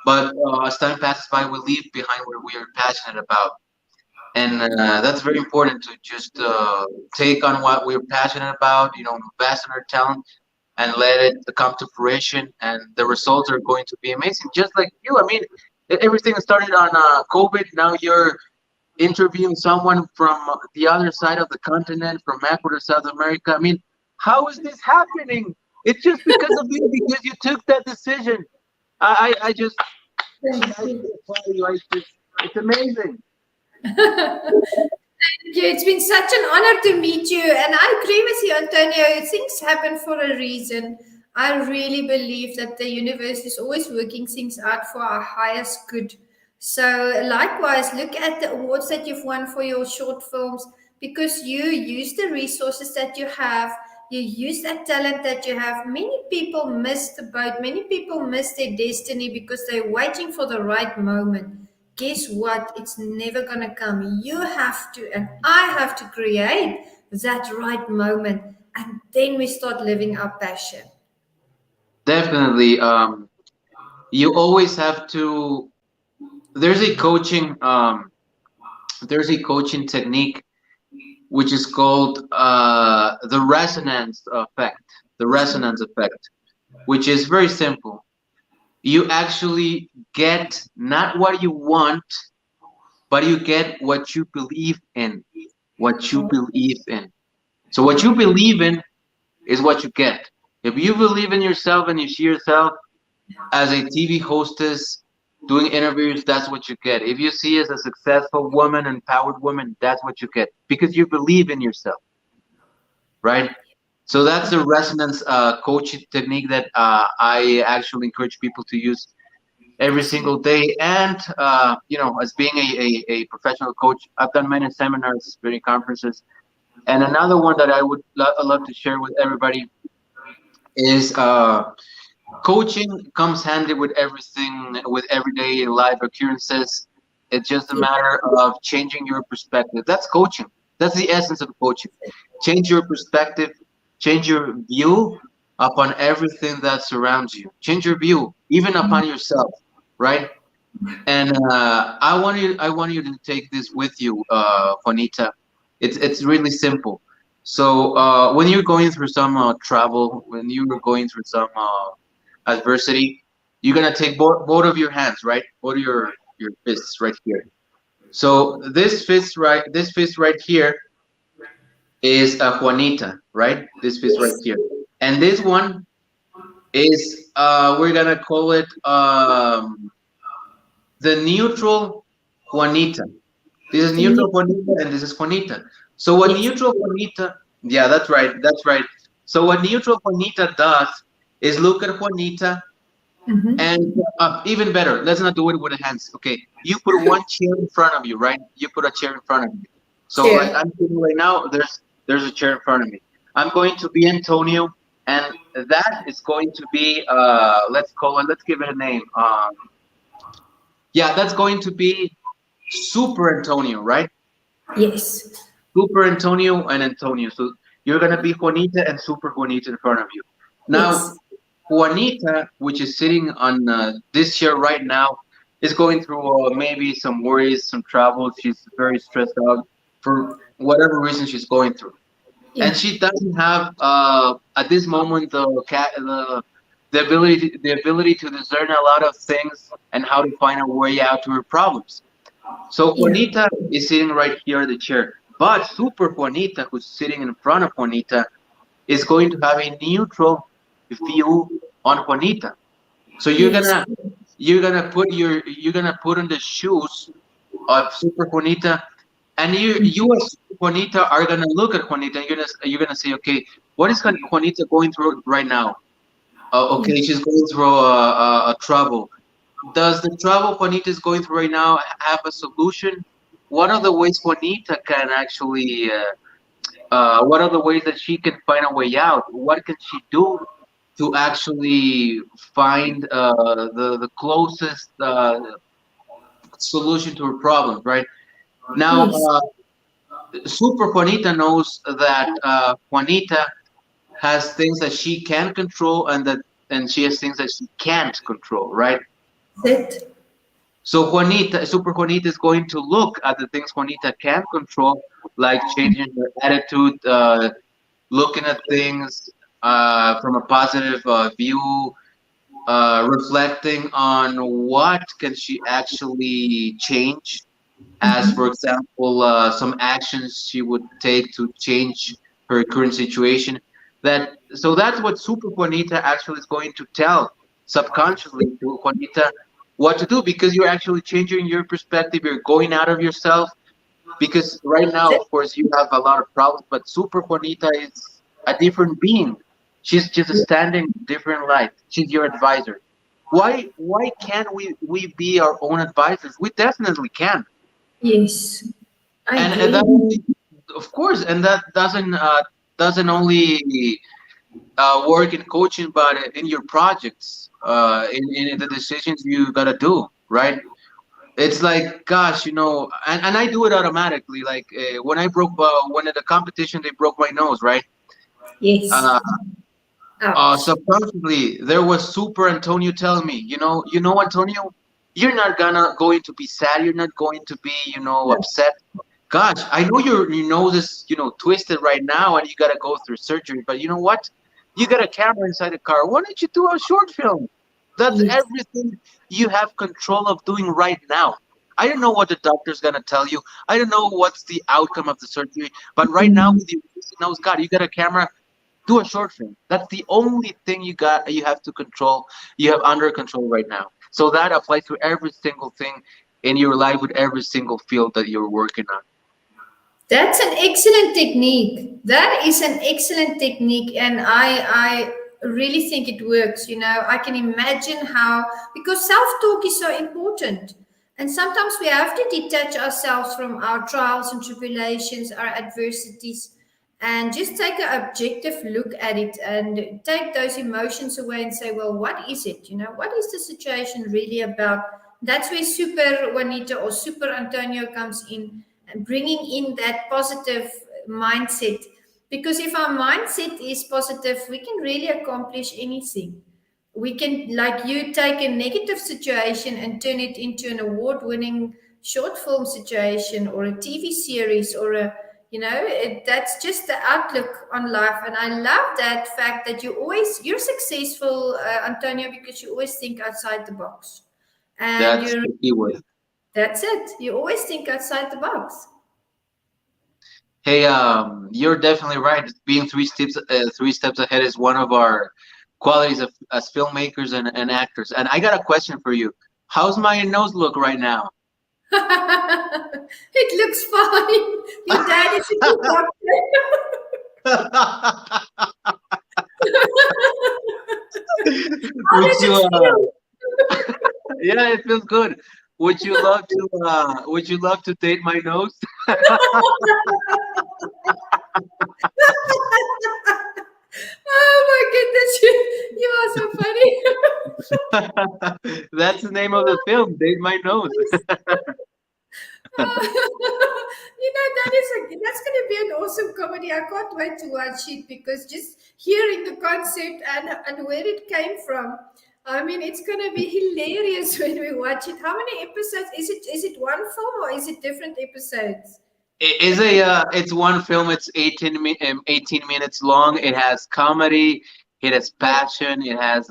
but as time passes by we leave behind what we are passionate about, and that's very important to just take on what we're passionate about, invest in our talent and let it come to fruition, and the results are going to be amazing, just like you. I mean, everything started on COVID. Now you're interviewing someone from the other side of the continent, from Ecuador, South America. I mean, how is this happening? It's just because of you, because you took that decision. I just, Thank I you. applaud you. It's amazing. Thank you. It's been such an honor to meet you. And I agree with you, Antonio. Things happen for a reason. I really believe that the universe is always working things out for our highest good. So, likewise, look at the awards that you've won for your short films because you use the resources that you have, you use that talent that you have. Many people miss the boat, many people miss their destiny because they're waiting for the right moment. Guess what? It's never going to come. You have to, and I have to create that right moment. And then we start living our passion. Definitely. You always have to. There's a coaching. There's a coaching technique which is called the resonance effect. The resonance effect, which is very simple. You actually get not what you want, but you get what you believe in. What you believe in. So what you believe in is what you get. If you believe in yourself and you see yourself as a TV hostess doing interviews, that's what you get. If you see as a successful woman, empowered woman, that's what you get because you believe in yourself, right? So that's the resonance coaching technique that I actually encourage people to use every single day. And as being a professional coach, I've done many seminars, many conferences, and another one that I would love to share with everybody is coaching comes handy with everything, with everyday life occurrences. It's just a matter of changing your perspective. That's coaching. That's the essence of coaching. Change your perspective, change your view upon everything that surrounds you. Change your view, even upon yourself, right? And I want you to take this with you, Juanita. It's really simple. So when you're going through some travel, when you're going through some adversity, you're gonna take both of your hands, right? Both of your fists right here. So this fist right here is a Juanita, right? This fist right Yes. here, and this one is we're gonna call it the neutral Juanita. This is The neutral new. Juanita and this is Juanita. So what Yes. neutral Juanita, yeah, that's right, that's right. So what neutral Juanita does is look at Juanita Mm-hmm. and even better, let's not do it with the hands. Okay, you put one chair in front of you, right? You put a chair in front of you. So like Chair. I'm sitting right now, there's a chair in front of me. I'm going to be Antonio, and that is going to be let's give it a name. Yeah, that's going to be Super Antonio, right? Yes. Super Antonio and Antonio. So you're gonna be Juanita and Super Juanita in front of you. Now, Yes. Juanita, which is sitting on this chair right now, is going through maybe some worries, some trouble. She's very stressed out for whatever reason she's going through, Yeah. and she doesn't have at this moment the ability to discern a lot of things and how to find a way out to her problems. So Yeah. Juanita is sitting right here in the chair, but Super Juanita, who's sitting in front of Juanita, is going to have a neutral view on Juanita. So Yes. you're gonna put on the shoes of Super Juanita, and you as Super Juanita are gonna look at Juanita. And you're gonna say, okay, what is Juanita going through right now? Yeah. Okay, she's going through a trouble. Does the trouble Juanita is going through right now have a solution? What are the ways Juanita can actually? What are the ways that she can find a way out? What can she do to actually find the closest solution to her problem? Right now, Yes. Super Juanita knows that Juanita has things that she can control and she has things that she can't control. Right. That. So Super Juanita is going to look at the things Juanita can control, like changing her attitude, looking at things from a positive view, reflecting on what can she actually change, as for example, some actions she would take to change her current situation. That's what Super Juanita actually is going to tell subconsciously to Juanita what to do, because you're actually changing your perspective. You're going out of yourself, because right now, of course, you have a lot of problems, but Super Juanita is a different being. She's just a standing different light. She's your advisor. Why can't we be our own advisors? We definitely can. Yes. I And that agree. only, of course, and that doesn't only work in coaching, but in your projects, in the decisions you gotta do, right? It's like, gosh, and I do it automatically. Like when I broke when at the competition they broke my nose, right? Yes. Uh, Ouch. subconsciously there was Super Antonio telling me, Antonio, you're not going to be sad. You're not going to be, upset. Gosh, I know your nose is, twisted right now, and you gotta go through surgery. But you know what? You got a camera inside the car. Why don't you do a short film? That's Yes. everything you have control of doing right now. I don't know what the doctor's gonna tell you. I don't know what's the outcome of the surgery. But right now, with your nose, God, you got a camera. Do a short film. That's the only thing you have to control. You have under control right now. So that applies to every single thing in your life with every single field that you're working on. That's an excellent technique. That is an excellent technique, and I really think it works. I can imagine how, because self-talk is so important, and sometimes we have to detach ourselves from our trials and tribulations, our adversities, and just take an objective look at it and take those emotions away and say, well, what is it? What is the situation really about? That's where Super Juanita or Super Antonio comes in, and bringing in that positive mindset. Because if our mindset is positive, we can really accomplish anything. We can, like you, take a negative situation and turn it into an award winning short film situation or a TV series or That's just the outlook on life. And I love that fact that you're successful, Antonio, because you always think outside the box. And That's the keyword. that's it. You always think outside the box. Hey, you're definitely right. Being three steps ahead is one of our qualities of as filmmakers and actors. And I got a question for you. How's my nose look right now? It looks fine. Your dad is a good doctor. How Would does you? it feel? Yeah, it feels good. Would you love to date my nose? Oh my goodness, you are so funny. That's the name of the film. Date my nose. That's going to be an awesome comedy. I can't wait to watch it because just hearing the concept and where it came from, I mean, it's going to be hilarious when we watch it. How many episodes is it? Is it one film or is it different episodes? It's one film. It's 18 minutes long. It has comedy. It has passion. It has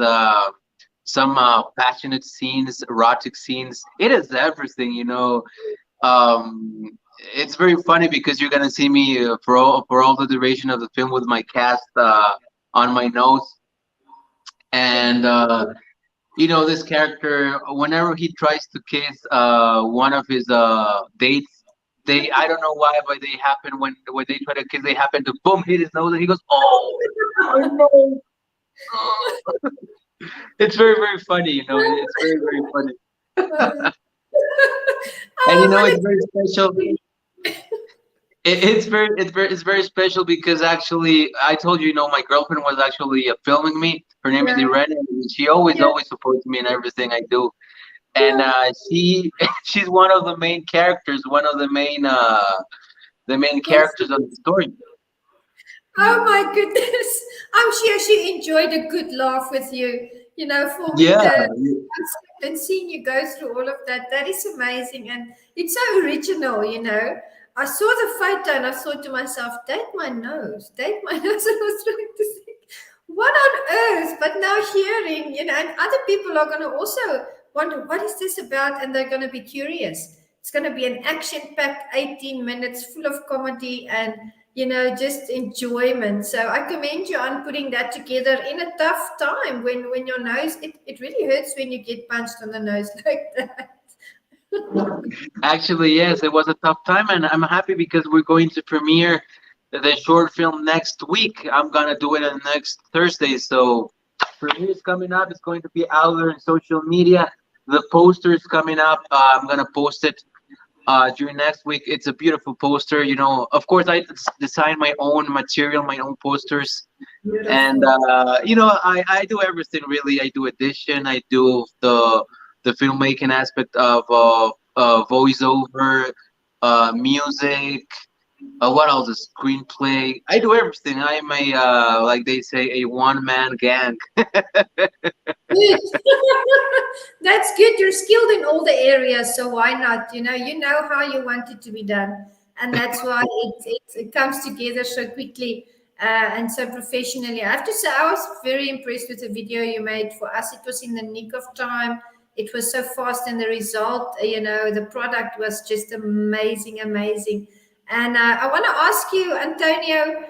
some passionate scenes, erotic scenes. It has everything. It's very funny because you're gonna see me for all the duration of the film with my cast on my nose, and this character, whenever he tries to kiss one of his dates, they I don't know why, but they happen when they try to kiss, they happen to boom hit his nose, and he goes, "Oh, my nose!" It's very very funny. It's very very funny. And Oh, it's very special. It's very special because actually I told you, my girlfriend was actually filming me. Her name is yeah, Irene, and she always yeah, always supports me in everything I do. And yeah. she's one of the main characters, one of the main Yes. characters of the story. Oh my goodness. I'm sure she enjoyed a good laugh with you, forming Yeah, the concept and seeing you go through all of that. That is amazing. And it's so original. I saw the photo and I thought to myself, date my nose, date my nose. And I was trying to think, what on earth? But now hearing, and other people are going to also wonder, what is this about? And they're going to be curious. It's going to be an action-packed 18 minutes full of comedy and just enjoyment. So I commend you on putting that together in a tough time when your nose, it really hurts when you get punched on the nose like that. actually, yes, it was a tough time, and I'm happy because we're going to premiere the short film next week. I'm gonna do it on next Thursday, so premiere is coming up. It's going to be out there in social media. The poster is coming up. I'm gonna post it during next week. It's a beautiful poster. Of course, I design my own material, my own posters, and Beautiful. I do everything really. I do edition. I do the filmmaking aspect of voiceover, music. What else? A screenplay. I do everything. I am like they say, a one-man gang. Good. That's good. You're skilled in all the areas, so why not? You know how you want it to be done, and that's why it comes together so quickly and so professionally. I have to say, I was very impressed with the video you made for us. It was in the nick of time. It was so fast, and the result, the product was just amazing, amazing. And I want to ask you, Antonio,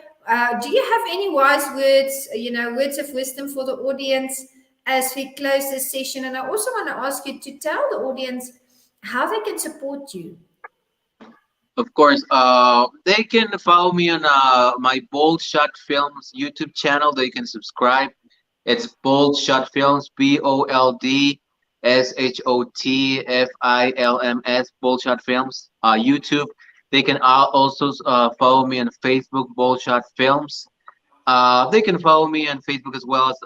do you have any wise words, words of wisdom for the audience as we close this session? And I also want to ask you to tell the audience how they can support you. Of course, they can follow me on my Bold Shot Films YouTube channel. They can subscribe. It's Bold Shot Films, BoldShotFilms, Bold Shot Films, YouTube. They can also follow me on Facebook, Bold Shot Films. They can follow me on Facebook as well as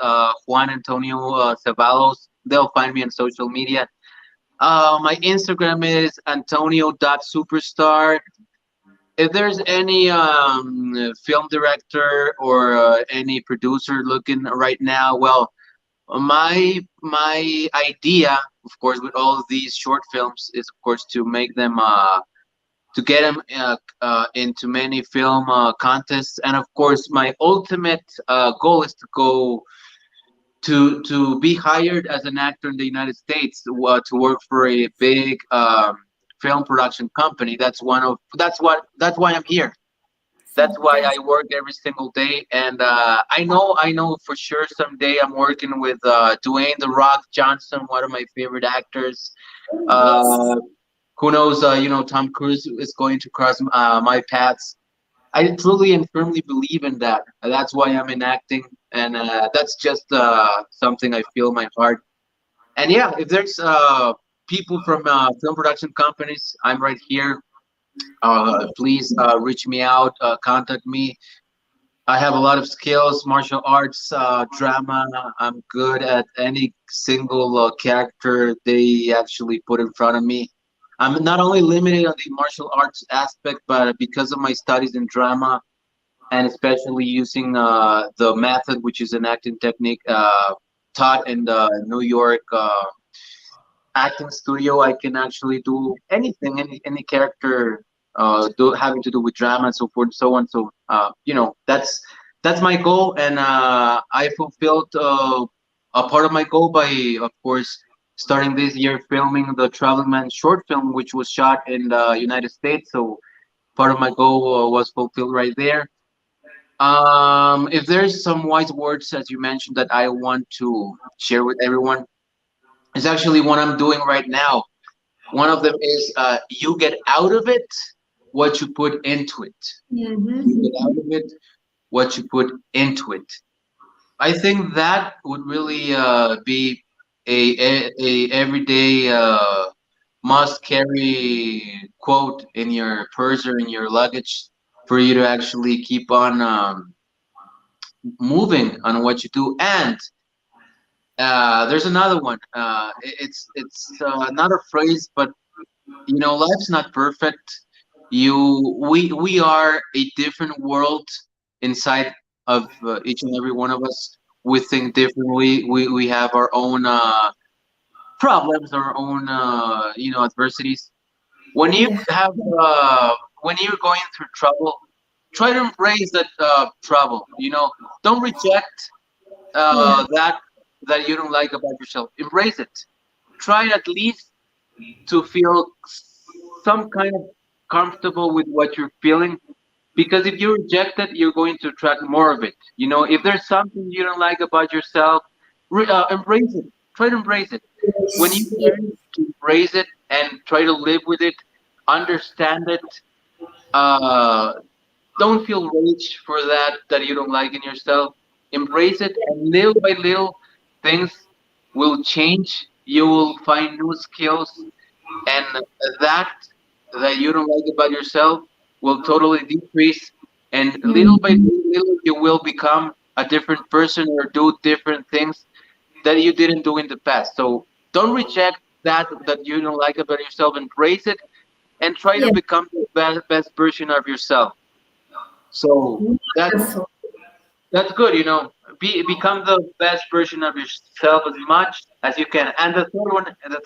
Juan Antonio Cevallos. They'll find me on social media. My Instagram is Antonio.superstar. If there's any film director or any producer looking right now, well, my idea, of course, with all of these short films is, of course, to make them to get him into many film contests. And of course, my ultimate goal is to go to be hired as an actor in the United States, to work for a big film production company. That's why I'm here. That's why I Fantastic. work every single day. And I know for sure someday I'm working with Dwayne the Rock Johnson, one of my favorite actors. Yes. Uh, who knows? Tom Cruise is going to cross my paths. I truly and firmly believe in that. That's why I'm in acting, and that's just something I feel in my heart. And yeah, if there's people from film production companies, I'm right here. Please reach me out, contact me. I have a lot of skills, martial arts, drama. I'm good at any single character they actually put in front of me. I'm not only limited on the martial arts aspect, but because of my studies in drama, and especially using the method, which is an acting technique taught in the New York acting studio, I can actually do anything, any character, having to do with drama and so forth and so on. So that's my goal, and I fulfilled a part of my goal by, of course, starting this year filming the Traveling Man short film, which was shot in the United States. So part of my goal was fulfilled right there. If there's some wise words, as you mentioned, that I want to share with everyone, it's actually what I'm doing right now. One of them is you get out of it what you put into it. You Mm-hmm. get out of it what you put into it. I think that would really be a everyday must carry quote in your purse or in your luggage for you to actually keep on moving on what you do. And there's another one. It's not a phrase, but life's not perfect. We are a different world inside of each and every one of us. We think differently. We have our own problems, our own adversities. When you Yeah. have when you're going through trouble, try to embrace that trouble. Don't reject Yeah. that you don't like about yourself. Embrace it. Try at least to feel some kind of comfortable with what you're feeling, because if you reject it, you're going to attract more of it. If there's something you don't like about yourself, embrace it. Try to embrace it. When you Yes. Yes. learn to embrace it and try to live with it, understand it, uh, don't feel rage for that you don't like in yourself. Embrace it, and little by little, things will change. You will find new skills, and that you don't like about yourself will totally decrease. And little by Mm-hmm. little, you will become a different person or do different things that you didn't do in the past. So don't reject that you don't like about yourself. Embrace it and try to Yeah. become the best version of yourself. So Wonderful. that's good. Become the best version of yourself as much as you can. And the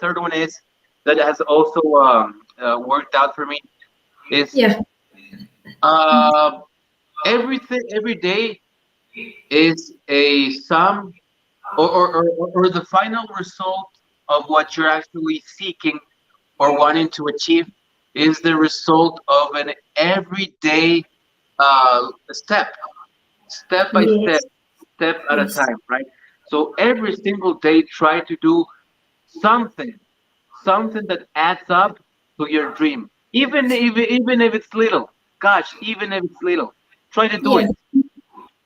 third one is that has also worked out for me is Yeah. uh, every day is a sum or the final result of what you're actually seeking or wanting to achieve is the result of an everyday step by step, Yes. step at a Yes. time, right? So every single day, try to do something, something that adds up to your dream, even if it's little. Gosh, even if it's little, try to do Yeah. it.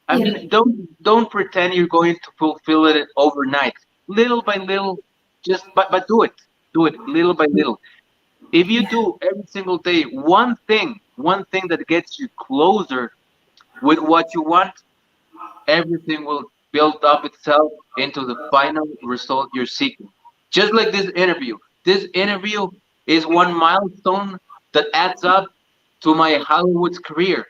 I Yeah. mean, don't pretend you're going to fulfill it overnight. Little by little, but do it little by little. If you Yeah. do every single day one thing that gets you closer with what you want, everything will build up itself into the final result you're seeking. Just like this interview. This interview is one milestone that adds up to my Hollywood career.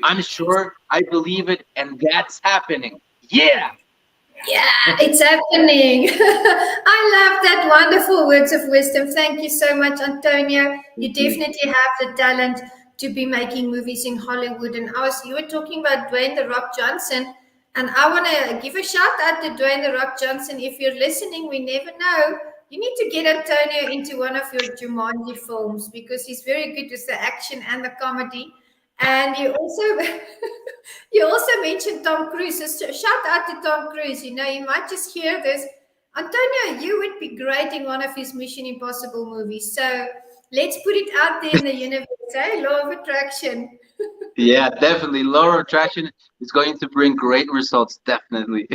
I'm sure, I believe it, and that's happening. Yeah. Yeah. It's happening. I love that wonderful words of wisdom. Thank you so much, Antonio. You definitely have the talent to be making movies in Hollywood. And you were talking about Dwayne The Rock Johnson, and I want to give a shout out to Dwayne The Rock Johnson. If you're listening, we never know. You need to get Antonio into one of your Jumanji films because he's very good with the action and the comedy. And you also you also mentioned Tom Cruise. So shout out to Tom Cruise. You might just hear this. Antonio, you would be great in one of his Mission Impossible movies. So let's put it out there in the universe, Law of attraction. Yeah, definitely. Law of attraction is going to bring great results, definitely.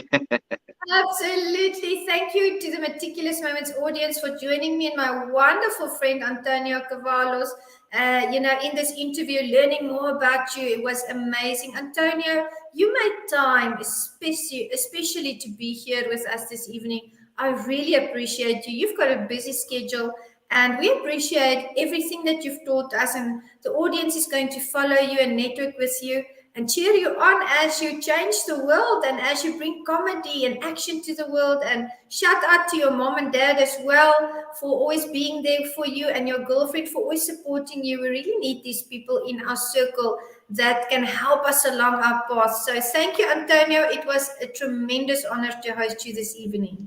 Absolutely. Thank you to the Meticulous Moments audience for joining me and my wonderful friend Antonio Cevallos. In this interview, learning more about you. It was amazing. Antonio, you made time, especially to be here with us this evening. I really appreciate you. You've got a busy schedule, and we appreciate everything that you've taught us. And the audience is going to follow you and network with you and cheer you on as you change the world and as you bring comedy and action to the world. And shout out to your mom and dad as well for always being there for you, and your girlfriend for always supporting you. We really need these people in our circle that can help us along our path. So thank you, Antonio. It was a tremendous honor to host you this evening.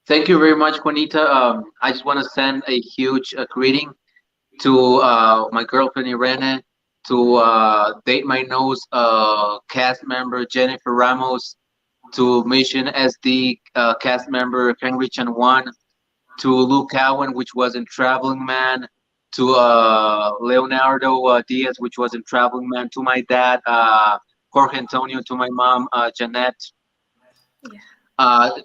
Thank you very much, Juanita. I just want to send a huge greeting to my girlfriend, Irene, to Date My Nose cast member Jennifer Ramos, to Mission SD cast member Henry Chanwan, to Luke Cowan, which was in Traveling Man, to Leonardo Diaz, which was in Traveling Man, to my dad, Jorge Antonio, to my mom, Jeanette. Yeah.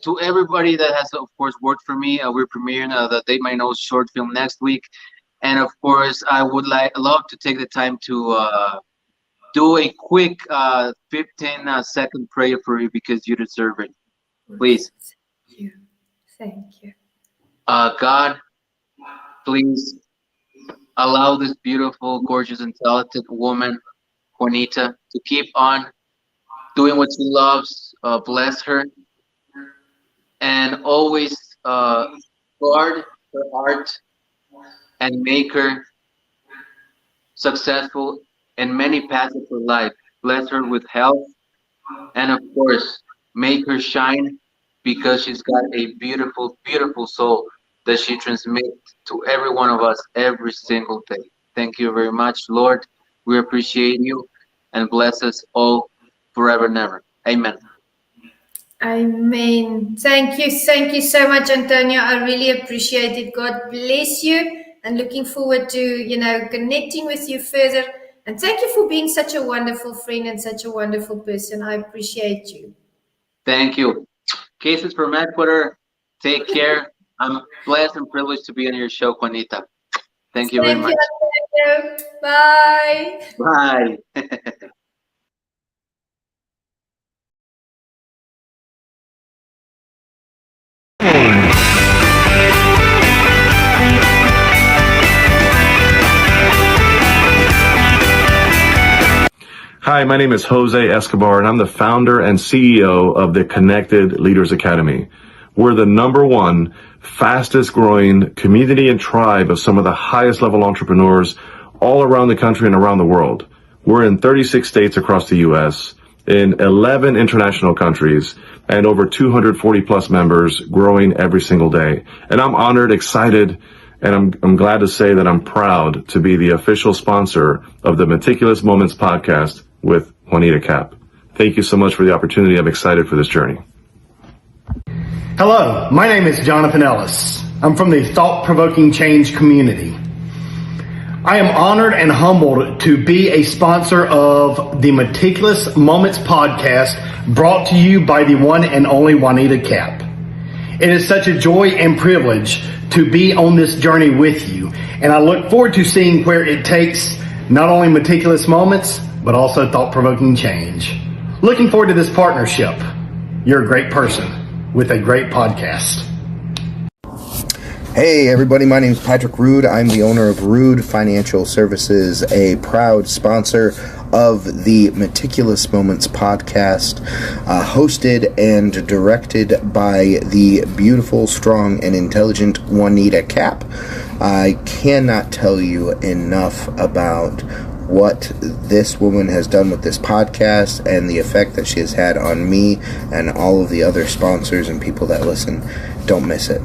To everybody that has, of course, worked for me. We're premiering the Date My Nose short film next week. And of course, I would love to take the time to do a quick 15-second prayer for you because you deserve it. Please. Thank you. Thank you. God, please allow this beautiful, gorgeous, and talented woman, Juanita, to keep on doing what she loves. Bless her. And always guard her heart and make her successful in many paths of her life. Bless her with health, and of course, make her shine because she's got a beautiful, beautiful soul that she transmits to every one of us every single day. Thank you very much, Lord. We appreciate you, and bless us all forever and ever. Amen. Amen. Thank you. Thank you so much, Antonio. I really appreciate it. God bless you. And looking forward to, connecting with you further. And thank you for being such a wonderful friend and such a wonderful person. I appreciate you. Thank you. Cases from Ecuador. Take care. I'm blessed and privileged to be on your show, Juanita. Thank you very much. Thank you. Bye. Bye. Hi, my name is Jose Escobar, and I'm the founder and CEO of the Connected Leaders Academy. We're the #1 fastest growing community and tribe of some of the highest level entrepreneurs all around the country and around the world. We're in 36 states across the U.S., in 11 international countries, and over 240 plus members growing every single day. And I'm honored, excited, and I'm glad to say that I'm proud to be the official sponsor of the Meticulous Moments podcast with Juanita Kapp. Thank you so much for the opportunity. I'm excited for this journey. Hello, my name is Jonathan Ellis. I'm from the Thought Provoking Change community. I am honored and humbled to be a sponsor of the Meticulous Moments podcast brought to you by the one and only Juanita Kapp. It is such a joy and privilege to be on this journey with you, and I look forward to seeing where it takes not only Meticulous Moments, but also thought-provoking change. Looking forward to this partnership. You're a great person with a great podcast. Hey everybody, my name is Patrick Rude. I'm the owner of Rude Financial Services, a proud sponsor of the Meticulous Moments podcast, hosted and directed by the beautiful, strong, and intelligent Juanita Kapp. I cannot tell you enough about what this woman has done with this podcast and the effect that she has had on me and all of the other sponsors and people that listen. Don't miss it.